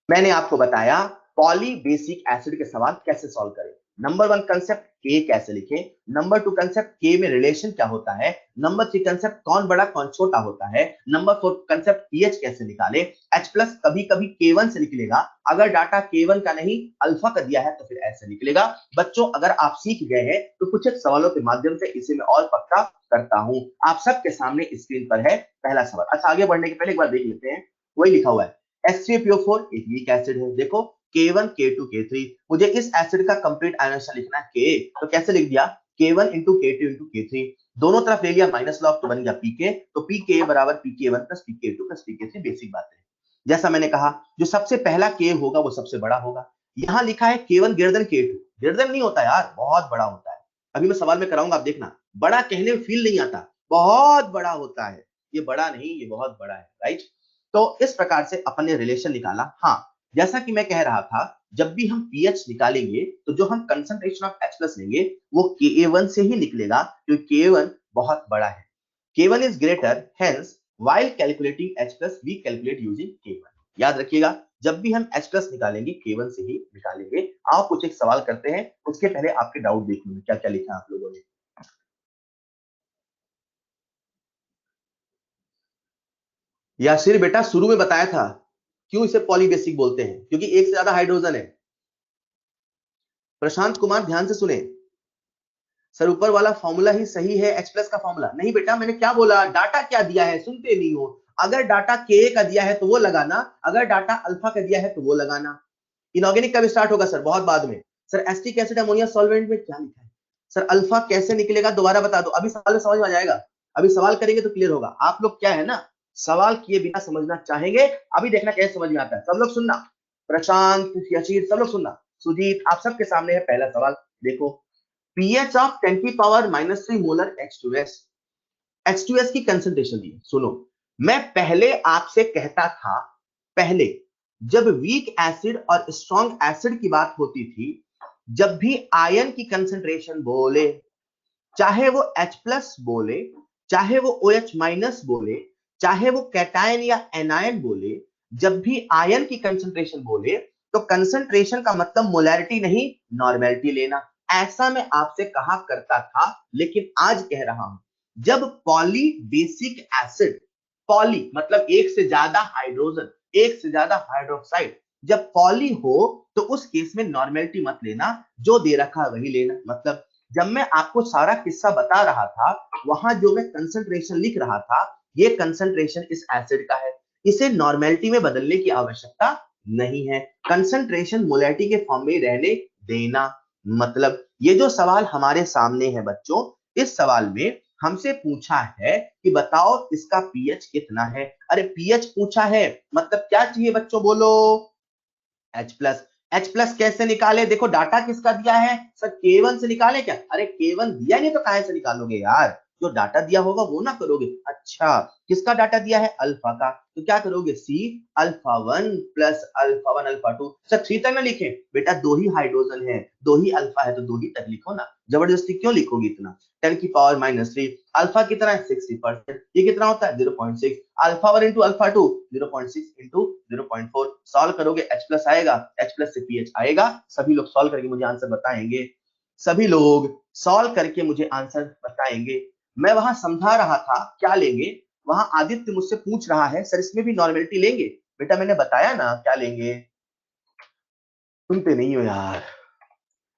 मैंने आपको बताया पॉली बेसिक एसिड के सवाल कैसे सॉल्व करें। नंबर 1 कंसेप्ट K कैसे लिखें, नंबर 2 कंसेप्ट K में रिलेशन क्या होता है, नंबर 3 कंसेप्ट कौन बड़ा कौन छोटा होता है, नंबर 4 कंसेप्ट पीएच कैसे निकाले, H+ कभी कभी K1 से निकलेगा, अगर डाटा K1 का नहीं अल्फा का दिया है तो फिर ऐसे निकलेगा। बच्चों अगर आप सीख गए हैं तो कुछ एक सवालों के माध्यम से इसे मैं और पक्का करता हूं। आप सबके सामने स्क्रीन पर है पहला सवाल। अच्छा आगे बढ़ने के पहले एक बार देख लेते हैं, वही लिखा हुआ है H3PO4 एक वीक एसिड है। देखो K1 K2 K3, मुझे इस एसिड का कंप्लीट आयनेशन लिखना है K, तो कैसे लिख दिया? K1 into K2 into K3, दोनों तरफ ले लिया माइनस लॉग तो बन गया PK, तो PK बराबर PK1 plus PK2 plus PK3। Basic बात है। जैसा मैंने कहा जो सबसे पहला K होगा वो सबसे बड़ा होगा। यहां लिखा है K1 greater than K2, greater than नहीं होता यार, बहुत बड़ा होता है। अभी मैं सवाल में कराऊंगा, आप देखना। बड़ा कहने में फील नहीं आता, बहुत बड़ा होता है। ये बड़ा नहीं, ये बहुत बड़ा है, राइट? तो इस प्रकार से अपन ने रिलेशन निकाला। हाँ, जैसा कि मैं कह रहा था, जब भी हम पीएच निकालेंगे तो जो हम कंसंट्रेशन ऑफ H+ लेंगे वो Ka1 से ही निकलेगा, क्योंकि Ka1 बहुत बड़ा है। K1 is greater, hence while calculating H+ we calculate using K1। याद रखिएगा, जब भी हम H+ निकालेंगे K1 से ही निकालेंगे। आओ कुछ एक सवाल करते हैं, उसके पहले आपके डाउट देख लूंगी क्या क्या लिखा आप लोगों ने। यासिर बेटा शुरू में बताया था क्यों इसे पॉलीबेसिक बोलते हैं, क्योंकि एक से ज्यादा हाइड्रोजन है। प्रशांत कुमार ध्यान से सुने, सर ऊपर वाला फॉर्मूला ही सही है, H+ का फॉर्मूला नहीं। बेटा मैंने क्या बोला, डाटा क्या दिया है, सुनते नहीं हो। अगर डाटा के का दिया है तो वो लगाना, अगर डाटा अल्फा का दिया है तो वो लगाना। इनऑर्गेनिक कब स्टार्ट होगा सर? बहुत बाद में। Sir acetic acid ammonia solvent में क्या लिखा है सर? अल्फा कैसे निकलेगा दोबारा बता दो, अभी सवाल समझ में आ जाएगा, अभी सवाल करेंगे तो क्लियर होगा। आप लोग क्या है ना, सवाल किए बिना समझना चाहेंगे, अभी देखना कैसे समझ में आता है। सब लोग सुनना, प्रशांत, यशीर, सब लोग सुनना, सुजीत, आप सबके सामने है पहला सवाल। देखो, pH ऑफ 10 की पावर -3 मोलर H2S, H2S की कंसंट्रेशन दी। सुनो, मैं पहले आपसे कहता था, पहले जब वीक एसिड और स्ट्रॉन्ग एसिड की बात होती थी, जब भी आयन की कंसंट्रेशन बोले, चाहे वो H प्लस बोले, चाहे वो OH माइनस बोले, चाहे वो कैटायन या एनायन बोले, जब भी आयन की कंसंट्रेशन बोले तो कंसंट्रेशन का मतलब मोलैरिटी नहीं, नॉर्मेलिटी लेना। ऐसा मैं आपसे कहा करता था, लेकिन आज कह रहा हूं, जब पॉली बेसिक एसिड, पॉली मतलब एक से ज्यादा हाइड्रोजन, एक से ज्यादा हाइड्रोक्साइड, जब पॉली हो तो उस केस में नॉर्मेलिटी मत लेना, जो दे रखा वही लेना। मतलब जब मैं आपको सारा किस्सा बता रहा था, वहां जो मैं कंसंट्रेशन लिख रहा था, ये कंसंट्रेशन इस एसिड का है, इसे नॉर्मेलिटी में बदलने की आवश्यकता नहीं है, कंसंट्रेशन मोलैरिटी के फॉर्म में रहने देना। मतलब ये जो सवाल हमारे सामने है बच्चों, इस सवाल में हमसे पूछा है कि बताओ इसका पीएच कितना है। अरे पीएच पूछा है, मतलब क्या चाहिए बच्चों, बोलो? H plus. H प्लस कैसे निकाले? देखो डाटा किसका दिया है सर? K1 से निकाले क्या? अरे K1 दिया नहीं तो कहां से निकालोगे यार? जो डाटा दिया होगा वो ना करोगे। अच्छा, किसका डाटा दिया है? अल्फा का, तो क्या करोगे? C alpha 1 plus alpha 1 alpha 2। Sir 3 तक ना लिखे बेटा, दो ही हाइड्रोजन है, दो ही अल्फा है तो दो ही तक लिखो ना, जबरदस्ती क्यों लिखोगे इतना? 10 की पावर -3, अल्फा कितना है? 60%, ये कितना होता है? 0.6, alpha 1 into alpha 2 0.6 into 0.4, solve करोगे H प्लस आएगा, H प्लस से पीएच आएगा। सभी लोग सॉल्व करके मुझे आंसर बताएंगे, सभी लोग सॉल्व करके मुझे आंसर बताएंगे। मैं वहां समझा रहा था क्या लेंगे, वहां आदित्य मुझसे पूछ रहा है सर इसमें भी नॉर्मेलिटी लेंगे? बेटा मैंने बताया ना क्या लेंगे, सुनते नहीं हो यार।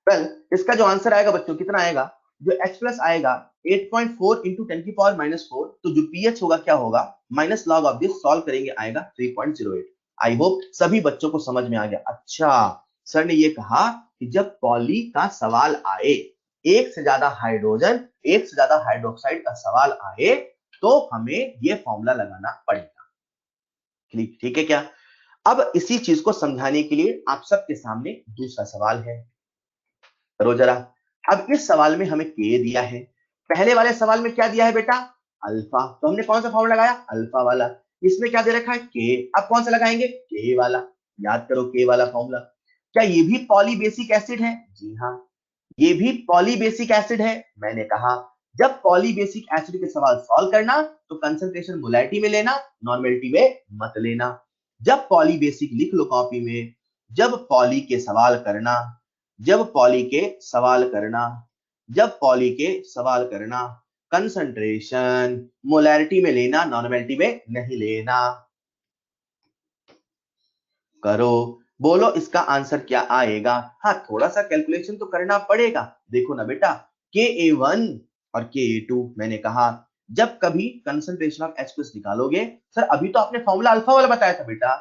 वेल, इसका जो आंसर आएगा बच्चों कितना आएगा? जो H प्लस आएगा 8.4 इंटू 10 की पावर -4, तो जो पीएच होगा क्या होगा? Minus log of this, solve करेंगे आएगा 3.08। आई होप सभी बच्चों को समझ में आ गया। अच्छा, सर ने ये कहा कि जब पॉली का सवाल आए, एक से ज्यादा हाइड्रोजन, एक से ज्यादा हाइड्रोक्साइड का सवाल आए, तो हमें ये फॉर्मूला लगाना पड़ेगा। ठीक है क्या? अब इसी चीज को समझाने के लिए आप सबके सामने दूसरा सवाल है, करो जरा। अब इस सवाल में हमें के दिया है, पहले वाले सवाल में क्या दिया है बेटा? अल्फा, तो हमने कौन सा फॉर्मूला लगाया? अल्फा वाला। इसमें क्या दे रखा है? के। अब कौन सा लगाएंगे? के वाला। याद करो के वाला फॉर्मूला। क्या ये भी पॉलीबेसिक एसिड है? जी हाँ, ये भी पॉलीबेसिक एसिड है। मैंने कहा जब पॉलीबेसिक एसिड के सवाल सॉल्व करना तो कंसंट्रेशन मोलैरिटी में लेना, नॉर्मेलिटी में मत लेना। जब पॉलीबेसिक लिख लो कॉपी में, जब पॉली के सवाल करना, जब पॉली के सवाल करना, जब पॉली के सवाल करना, कंसंट्रेशन मोलैरिटी में लेना, नॉर्मेलिटी में नहीं लेना। करो, बोलो इसका आंसर क्या आएगा? हाँ, थोड़ा सा कैलकुलेशन तो करना पड़ेगा। देखो ना बेटा, Ka1 और Ka2, मैंने कहा जब कभी कंसंट्रेशन ऑफ H प्लस निकालोगे, सर अभी तो आपने फॉर्मूला अल्फा वाला बताया था बेटा,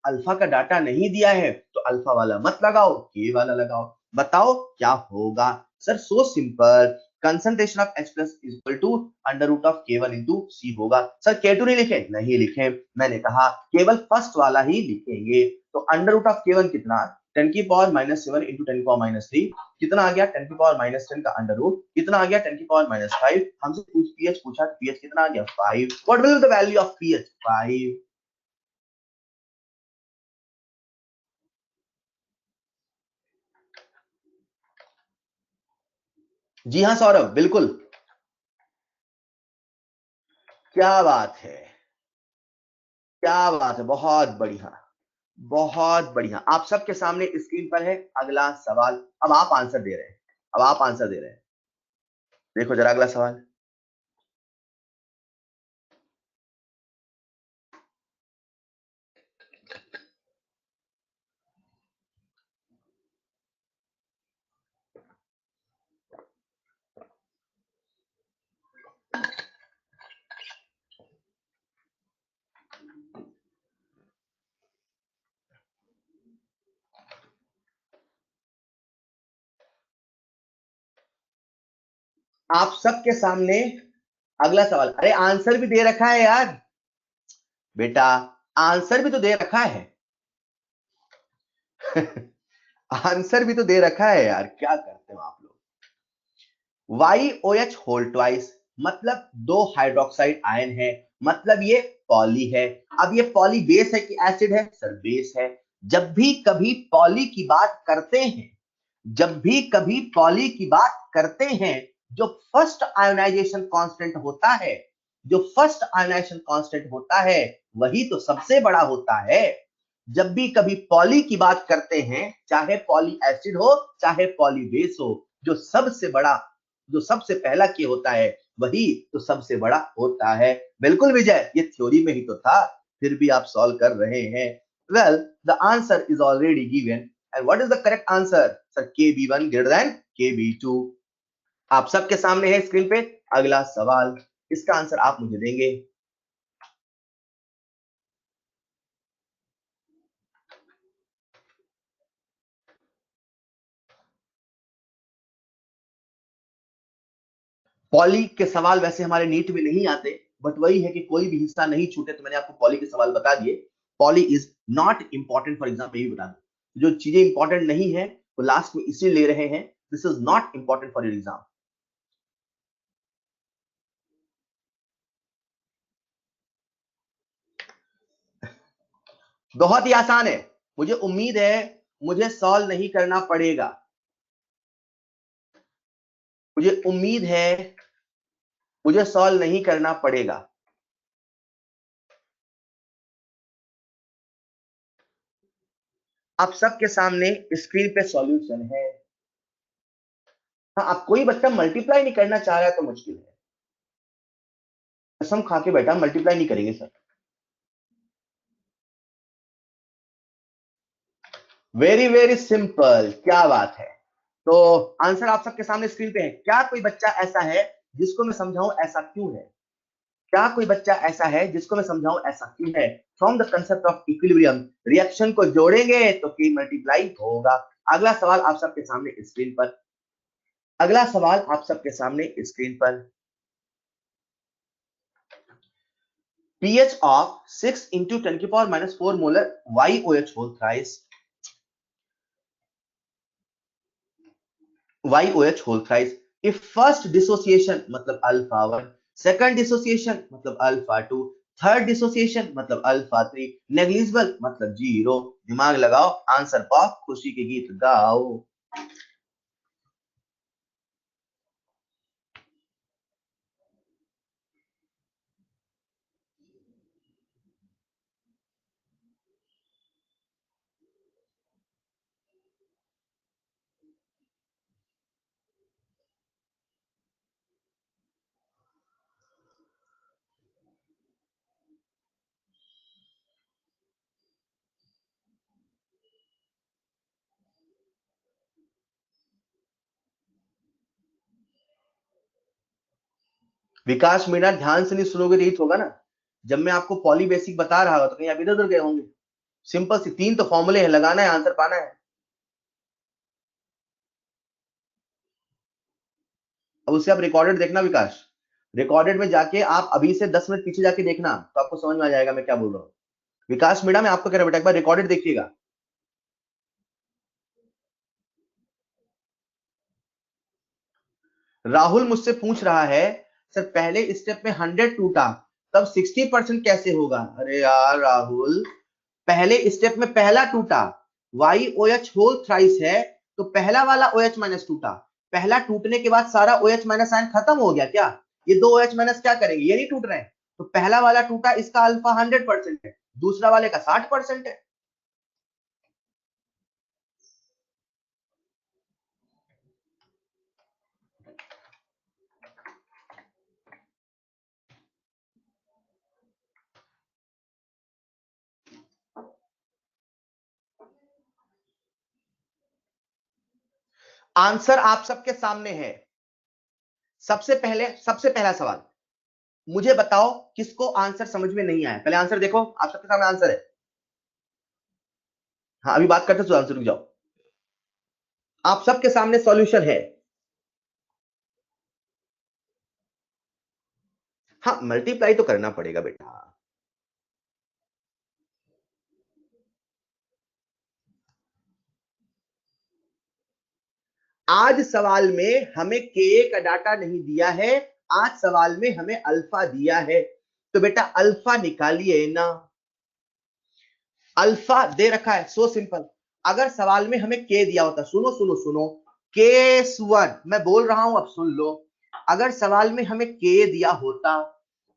अल्फा का डाटा नहीं दिया है तो अल्फा वाला मत लगाओ, के वाला लगाओ। बताओ क्या होगा? Sir so simple, concentration of H plus is equal to under root of K1 into c होगा। सर K2 नहीं लिखे? नहीं लिखे, मैंने कहा केवल फर्स्ट वाला ही लिखेंगे। तो अंडर रूट ऑफ K1 कितना? 10 की पावर -7 इंटू 10 की पावर -3, कितना आ गया? 10 की पावर -10 का अंडर रूट, कितना आ गया? 10 की पावर -5। हमसे कुछ पीएच पूछा, पीएच कितना आ गया? 5। What will the value of pH? 5। जी हाँ सौरभ, बिल्कुल। क्या बात है, क्या बात है, बहुत बढ़िया, बहुत बढ़िया। आप सबके सामने स्क्रीन पर है अगला सवाल। अब आप आंसर दे रहे हैं, अब आप आंसर दे रहे हैं। देखो जरा अगला सवाल। आप सबके सामने अगला सवाल। अरे आंसर भी दे रखा है यार बेटा, आंसर भी तो दे रखा है। आंसर भी तो दे रखा है यार, क्या करते हो आप लोग। YOH होल ट्वाइस मतलब दो हाइड्रोक्साइड आयन है, मतलब ये पॉली है। अब ये पॉली बेस है कि एसिड है? सर बेस है। जब भी कभी पॉली की बात करते हैं, जब भी कभी पॉली की बात करते हैं, जो फर्स्ट आयोनाइजेशन कांस्टेंट होता है, जो फर्स्ट आयोनाइजेशन कांस्टेंट होता है, वही तो सबसे बड़ा होता है। जब भी कभी पॉली की बात करते हैं, चाहे पॉली एसिड हो चाहे पॉली बेस हो, जो सबसे बड़ा, जो सबसे पहला की होता है, वही तो सबसे बड़ा होता है। बिल्कुल विजय, ये थ्योरी में ही तो था, फिर भी आप सॉल्व कर रहे हैं। Well, the answer is already given and what is the correct answer? Sir KB1 greater than KB2। आप सबके सामने है स्क्रीन पे अगला सवाल, इसका आंसर आप मुझे देंगे। पॉली के सवाल वैसे हमारे नीट में नहीं आते, बट वही है कि कोई भी हिस्सा नहीं छूटे, तो मैंने आपको पॉली के सवाल बता दिए। Poly is not important for exam, यही बता दूं। जो चीजें इंपॉर्टेंट नहीं है वो लास्ट में इसलिए ले रहे हैं, this is not important for exam. बहुत ही आसान है, मुझे उम्मीद है मुझे सॉल्व नहीं करना पड़ेगा। मुझे उम्मीद है मुझे सॉल्व नहीं करना पड़ेगा। आप सबके सामने स्क्रीन पे सॉल्यूशन है। हाँ, आप कोई बच्चा मल्टीप्लाई नहीं करना चाह रहा है तो मुश्किल है। कसम खा के बेटा मल्टीप्लाई नहीं करेंगे सर। वेरी वेरी सिंपल, क्या बात है। तो आंसर आप सबके सामने स्क्रीन पे है। क्या कोई बच्चा ऐसा है जिसको मैं समझाऊं ऐसा क्यों है? क्या कोई बच्चा ऐसा है जिसको मैं समझाऊं ऐसा क्यों है? From the concept of equilibrium, reaction को जोड़ेंगे तो K मल्टीप्लाई होगा। अगला सवाल आप सबके सामने स्क्रीन पर, अगला सवाल आप सबके सामने स्क्रीन पर। pH of 6 into 10 की power -4 molar YOH whole thrice, YOH whole thrice. if first dissociation मतलब अल्फा 1, सेकंड डिसोसिएशन मतलब अल्फा 2, थर्ड डिसोसिएशन मतलब अल्फा 3, नेग्लिजिबल मतलब 0। दिमाग लगाओ, आंसर पाओ, खुशी के गीत गाओ। विकास मीणा, ध्यान से नहीं सुनोगे तो यही होगा ना। जब मैं आपको पॉली बेसिक बता रहा हूं तो कहीं आप इधर उधर गए होंगे। सिंपल सी तीन तो फॉर्मूले हैं, लगाना है, आंसर पाना है। अब उससे आप रिकॉर्डेड देखना विकास, रिकॉर्डेड में जाके आप अभी से 10 मिनट पीछे जाके देखना, तो आपको समझ में आ जाएगा मैं क्या बोल रहा हूँ। विकास मीणा, मैं आपको कह रहा हूं बेटा, एक बार रिकॉर्डेड देखिएगा। राहुल मुझसे पूछ रहा है, सर पहले स्टेप में 100 टूटा, तब 60% कैसे होगा? अरे यार राहुल, पहले स्टेप में पहला टूटा, YOH होल थ्राइस है, तो पहला वाला OH माइनस टूटा। पहला टूटने के बाद सारा OH माइनस आयन खत्म हो गया क्या? ये दो OH माइनस क्या करेंगे? ये नहीं टूट रहे हैं। तो पहला वाला टूटा, इसका अल्फा 100% है, दूसरा वाले का 60% है। आंसर आप सबके सामने है। सबसे पहला सवाल, मुझे बताओ किसको आंसर समझ में नहीं आया? पहले आंसर देखो, आप सबके सामने आंसर है। हाँ, अभी बात करते आंसर, रुक जाओ। आप सबके सामने सॉल्यूशन है। हाँ, मल्टीप्लाई तो करना पड़ेगा बेटा। आज सवाल में हमें के का डाटा नहीं दिया है, आज सवाल में हमें अल्फा दिया है, तो बेटा अल्फा निकालिए ना। अल्फा दे रखा है, सो सिंपल। अगर सवाल में हमें के दिया होता, सुनो सुनो सुनो, केस वन, मैं बोल रहा हूं अब सुन लो। अगर सवाल में हमें के दिया होता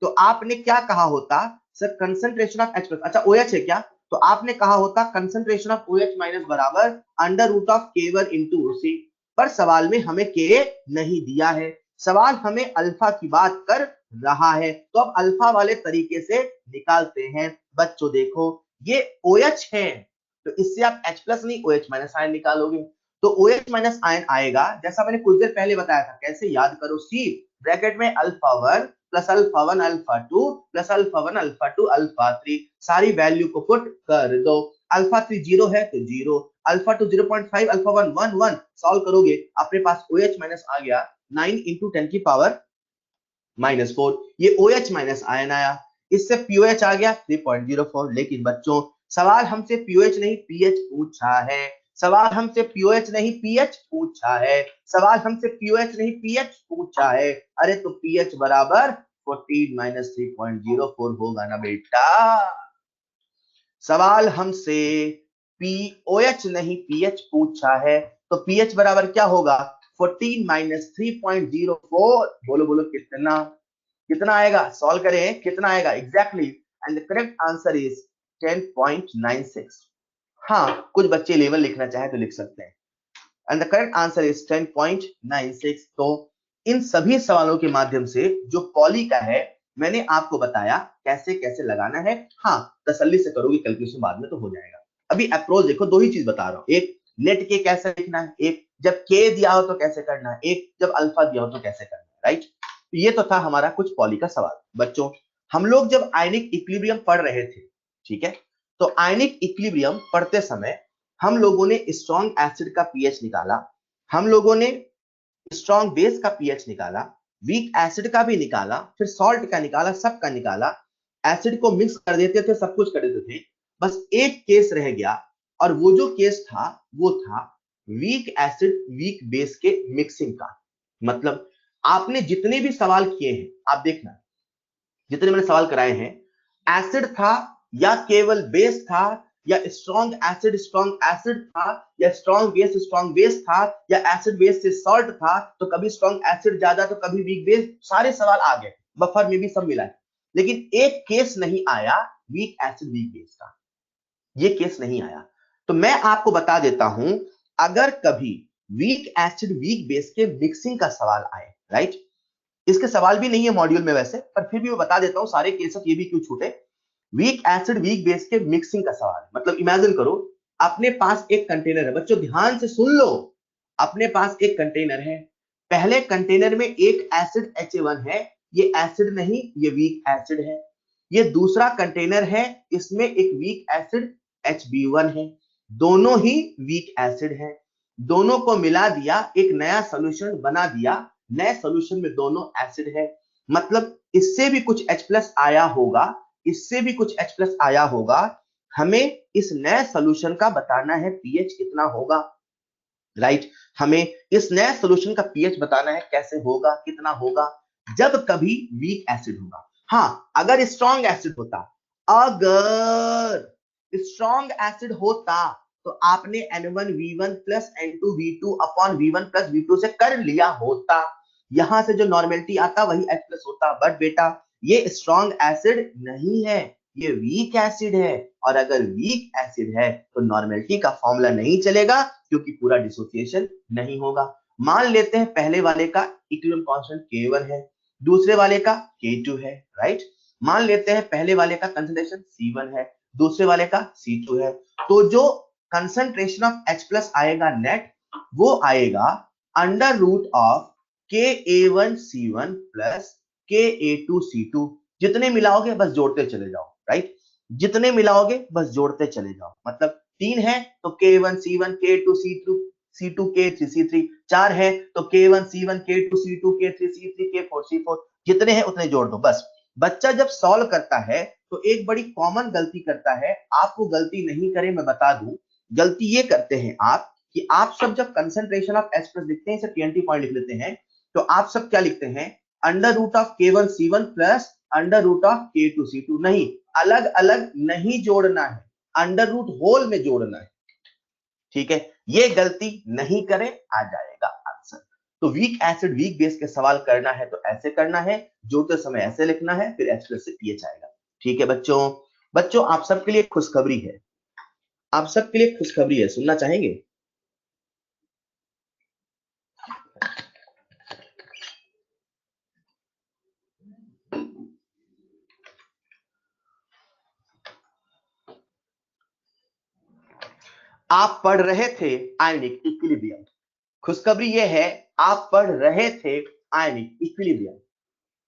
तो आपने क्या कहा होता, sir concentration of H plus, अच्छा OH है क्या, तो आपने कहा होता कंसंट्रेशन ऑफ OH माइनस बराबर under root of K1 into OC। पर सवाल में हमें के नहीं दिया है, सवाल हमें अल्फा की बात कर रहा है, तो अब अल्फा वाले तरीके से निकालते हैं। बच्चों देखो ये OH है, तो इससे आप H प्लस नहीं OH माइनस आयन निकालोगे, तो OH माइनस आयन आएगा जैसा मैंने कुछ देर पहले बताया था, कैसे याद करो, सी ब्रैकेट में alpha one plus alpha one alpha two plus alpha one alpha two alpha three, सारी वैल्यू को पुट कर दो। अल्फा थ्री 0 है तो 0, alpha two 0.5, alpha one 1 1, solve करोगे अपने पास OH माइनस आ गया 9 इंटू 10 की पावर -4, ये OH माइनस आयन आया, इससे POH आ गया 3.04। लेकिन बच्चों सवाल हमसे POH नहीं pH पूछा है, सवाल हमसे POH नहीं pH पूछा है, सवाल हमसे POH नहीं pH पूछा है। अरे तो pH बराबर 14 - 3.04 होगा ना बेटा। सवाल हमसे POH नहीं pH पूछा है, तो pH बराबर क्या होगा 14 - 3.04। बोलो बोलो कितना, कितना आएगा, सॉल्व करें कितना आएगा exactly, and the correct answer is 10.96। हाँ, कुछ बच्चे लेवल लिखना चाहे तो लिख सकते हैं, and the correct answer is 10.96। तो इन सभी सवालों के माध्यम से जो पॉली का है मैंने आपको बताया कैसे कैसे लगाना है। हाँ, तसल्ली से करोगे कैलकुलेशन बाद में तो हो जाएगा। अभी अप्रोच देखो, दो ही चीज बता रहा हूँ, एक नेट के कैसे लिखना है, एक जब के दिया हो तो कैसे करना है, एक जब अल्फा दिया हो तो कैसे करना है, राइट। तो ये तो था हमारा कुछ पॉली का सवाल। बच्चों हम लोग जब आयनिक इक्विलिब्रियम पढ़ रहे थे, ठीक है, तो आयनिक इक्विलिब्रियम पढ़ते समय हम लोगों ने स्ट्रॉन्ग एसिड का पीएच निकाला, हम लोगों ने स्ट्रॉन्ग बेस का पीएच निकाला, वीक एसिड का भी निकाला, फिर सॉल्ट का निकाला, सब का निकाला, एसिड को मिक्स कर देते थे, सब कुछ कर देते थे। बस एक केस रह गया, और वो जो केस था वो था वीक एसिड वीक बेस के मिक्सिंग का। मतलब आपने जितने भी सवाल किए हैं, आप देखना जितने मैंने सवाल कराए हैं, एसिड था या केवल बेस था, या स्ट्रॉन्ग एसिड था, या स्ट्रॉन्ग बेस था, या एसिड बेस से सॉल्ट था, तो कभी स्ट्रॉन्ग एसिड ज्यादा तो कभी वीक बेस, सारे सवाल आ गए, बफर में भी सब मिला है। लेकिन एक केस नहीं आया वीक एसिड वीक बेस का, ये केस नहीं आया। तो मैं आपको बता देता हूं, अगर कभी वीक एसिड वीक बेस के मिक्सिंग का सवाल आए, राइट, इसके सवाल भी नहीं है मॉड्यूल में वैसे, पर फिर भी मैं बता देता हूं सारे केसेस, ये भी क्यों छूटे। वीक एसिड वीक बेस के मिक्सिंग का सवाल, मतलब इमेजिन करो अपने पास एक कंटेनर है, बच्चों ध्यान से सुन लो, अपने पास एक कंटेनर है, पहले कंटेनर में एक एसिड Ha1 है, ये एसिड नहीं ये वीक एसिड है। ये दूसरा कंटेनर है, इसमें एक वीक एसिड Hb1 है, दोनों ही वीक एसिड है, दोनों को मिला दिया, एक नया सोल्यूशन बना दिया, नए सोल्यूशन में दोनों एसिड है। मतलब इससे भी कुछ H प्लस आया होगा, इससे भी कुछ H प्लस आया होगा, हमें इस नए सोल्यूशन का बताना है पीएच कितना होगा, राइट। हमें इस नए सोल्यूशन का पीएच बताना है, कैसे होगा कितना होगा, जब कभी वीक एसिड होगा। हाँ, अगर स्ट्रॉन्ग एसिड होता, अगर स्ट्रॉन्ग एसिड होता तो आपने N1V1 plus N2V2 upon V1 plus V2 से कर लिया होता, यहां से जो नॉर्मेलिटी आता वही H प्लस होता। बट बेटा ये स्ट्रॉन्ग एसिड नहीं है, ये वीक एसिड है, और अगर वीक एसिड है तो नॉर्मेलिटी का फॉर्मूला नहीं चलेगा, क्योंकि पूरा डिसोसिएशन नहीं होगा। मान लेते हैं पहले वाले का इक्विलिब्रियम कांस्टेंट K1 है, दूसरे वाले का K2 है, राइट। मान लेते हैं पहले वाले का कंसंट्रेशन C1 है, दूसरे वाले का C2 है, तो जो कंसंट्रेशन ऑफ H प्लस आएगा नेट, वो आएगा under root of Ka1C1 plus Ka2C2। जितने मिलाओगे बस जोड़ते चले जाओ, राइट, जितने मिलाओगे बस जोड़ते चले जाओ। मतलब 3 है तो K1C1 K2C2 C2 K3C3, 4 है तो K1C1 K2C2 K3C3 K4C4, जितने हैं उतने जोड़ दो बस। बच्चा जब सॉल्व करता है तो एक बड़ी कॉमन गलती करता है, आप वो गलती नहीं करें, मैं बता दूं। गलती ये करते हैं आप कि आप सब जब कंसंट्रेशन ऑफ H प्लस लिखते हैं, इसे 20 पॉइंट लिख लेते हैं, तो आप सब क्या लिखते हैं, under root of K1C1 plus under root of K2C2। नहीं, अलग अलग नहीं जोड़ना है, अंडर रूट होल में जोड़ना है, ठीक है। ये गलती नहीं करें, आ जाएगा आंसर। तो वीक एसिड वीक बेस के सवाल करना है तो ऐसे करना है, जोड़ते समय ऐसे लिखना है, फिर H प्लस से pH आएगा, ठीक है बच्चों। बच्चों आप सबके लिए खुशखबरी है, आप सबके लिए खुशखबरी है, सुनना चाहेंगे? आप पढ़ रहे थे आयनिक इक्विलिब्रियम। खुशखबरी ये है, आप पढ़ रहे थे आयनिक इक्विलिब्रियम।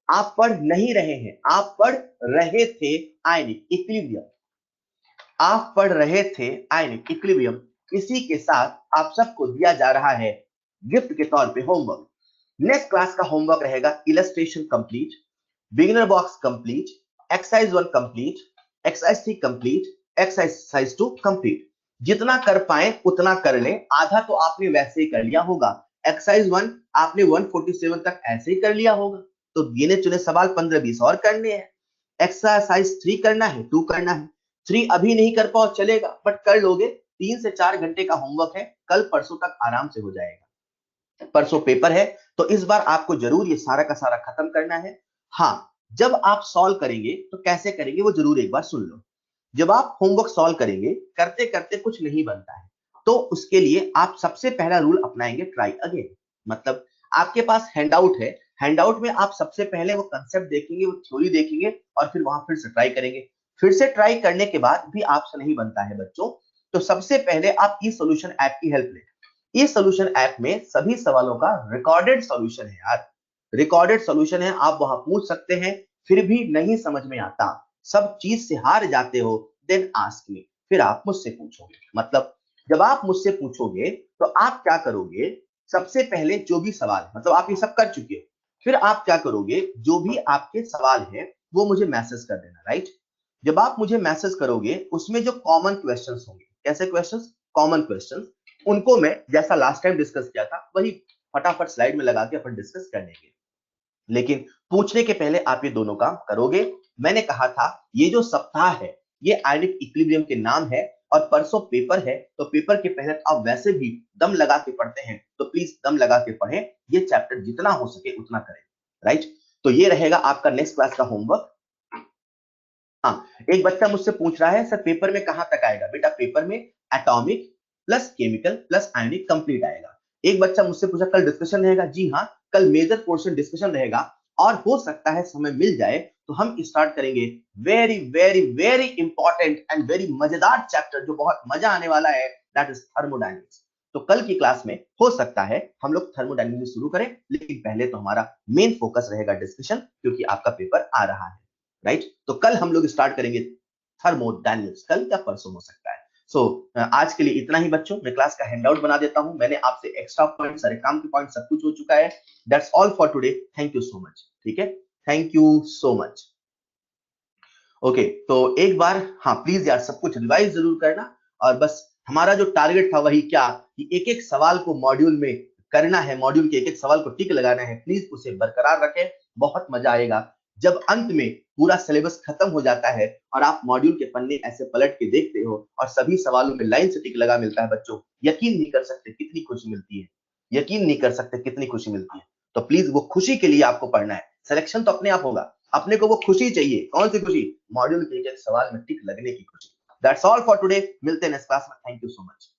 आप पढ़ नहीं रहे हैं, आप पढ़ रहे थे आयनिक इक्विलिब्रियम। आप पढ़ रहे थे आयनिक इक्विलिब्रियम। इसी के साथ आप सबको दिया जा रहा है गिफ्ट के तौर पे होमवर्क। नेक्स्ट क्लास का होमवर्क रहेगा illustration complete, beginner box complete, exercise 1 complete, exercise 3 complete, exercise 2 complete. जितना कर पाए उतना कर लें, आधा तो आपने वैसे ही कर लिया होगा। एक्सरसाइज 1 आपने 147 तक ऐसे ही कर लिया होगा, तो गिने चुने सवाल 15-20 और करने हैं। एक्सरसाइज 3 करना है, 2 करना है। 3 अभी नहीं कर पाओ चलेगा, बट कर लोगे। 3 से 4 घंटे का होमवर्क है, कल परसों तक आराम से हो जाएगा। परसों पेपर है, तो इस बार आपको जरूर ये सारा का सारा खत्म करना है। हाँ, जब आप सॉल्व करेंगे तो कैसे करेंगे वो जरूर एक बार सुन लो। जब आप होमवर्क सॉल्व करेंगे, करते करते कुछ नहीं बनता है, तो उसके लिए आप सबसे पहला रूल अपनाएंगे, ट्राई अगेन। मतलब आपके पास हैंडआउट है, हैंडआउट में आप सबसे पहले वो कंसेप्ट देखेंगे, वो थ्योरी देखेंगे, और फिर वहां फिर से ट्राई करेंगे। फिर से ट्राई करने के बाद भी आपसे नहीं बनता है बच्चों, तो सबसे पहले आप ई सॉल्यूशन ऐप की हेल्प लें। ई सॉल्यूशन ऐप में सभी सवालों का रिकॉर्डेड सॉल्यूशन है यार, रिकॉर्डेड सॉल्यूशन है, आप वहां पूछ सकते हैं। फिर भी नहीं समझ में आता, सब चीज से हार जाते हो, देन आस्क मी, फिर आप मुझसे पूछोगे। मतलब जब आप मुझसे पूछोगे तो आप क्या करोगे, सबसे पहले जो भी सवाल, मतलब आप ये सब कर चुके हो, फिर आप क्या करोगे, जो भी आपके सवाल है वो मुझे मैसेज कर देना, राइट। जब आप मुझे मैसेज करोगे, उसमें जो कॉमन क्वेश्चंस होंगे, कैसे क्वेश्चंस, कॉमन क्वेश्चंस, उनको मैं जैसा लास्ट टाइम डिस्कस किया था वही फटाफट स्लाइड में लगा के अपन डिस्कस कर लेंगे। लेकिन पूछने के पहले आप ये दोनों काम करोगे। मैंने कहा था ये जो सप्ताह है ये आयनिक इक्विलिब्रियम के नाम है, और परसों पेपर है, तो पेपर के पहले आप वैसे भी दम लगा के पढ़ते हैं, तो प्लीज दम लगा के पढ़ें, ये चैप्टर जितना हो सके उतना करें, राइट। तो ये रहेगा आपका नेक्स्ट क्लास का होमवर्क। हाँ, एक बच्चा मुझसे पूछ रहा है सर पेपर में कहां तक आएगा। बेटा पेपर में एटॉमिक प्लस केमिकल प्लस आयनिक कंप्लीट आएगा। एक बच्चा मुझसे पूछा कल डिस्कशन रहेगा। जी हाँ, कल मेजर पोर्शन डिस्कशन रहेगा, और हो सकता है समय मिल जाए तो हम स्टार्ट करेंगे very very very important and very मजेदार चैप्टर, जो बहुत मजा आने वाला है, दैट इज थर्मोडायनेमिक्स। तो कल की क्लास में हो सकता है हम लोग थर्मोडायनेमिक्स शुरू करें, लेकिन पहले तो हमारा मेन फोकस रहेगा डिस्कशन, क्योंकि आपका पेपर आ रहा है, राइट। तो कल हम लोग स्टार्ट करेंगे थर्मोडायनेमिक्स, कल या परसों हो सकता है। सो आज के लिए इतना ही बच्चों, मैं क्लास का हैंडआउट बना देता हूं। मैंने आपसे एक्स्ट्रा पॉइंट, सारे काम के पॉइंट सब कुछ हो चुका है। That's all for today, thank you so much, ठीक है, thank you so much. Okay, तो एक बार हाँ प्लीज यार सब कुछ रिवाइज जरूर करना, और बस हमारा जो टारगेट था वही क्या, कि एक एक सवाल को मॉड्यूल में करना है, मॉड्यूल के एक एक सवाल को टिक लगाना है। प्लीज उसे बरकरार रखें, बहुत मजा आएगा जब अंत में पूरा सिलेबस खत्म हो जाता है और आप मॉड्यूल के पन्ने ऐसे पलट के देखते हो और सभी सवालों में लाइन से टिक लगा मिलता है। बच्चों यकीन नहीं कर सकते कितनी खुशी मिलती है, यकीन नहीं कर सकते कितनी खुशी मिलती है। तो प्लीज वो खुशी के लिए आपको पढ़ना है, सिलेक्शन तो अपने आप होगा, अपने को वो खुशी चाहिए। कौन सी खुशी, मॉड्यूल के एक सवाल में टिक लगने की खुशी। दैट्स ऑल फॉर टुडे, मिलते हैं नेक्स्ट क्लास में, थैंक यू सो मच।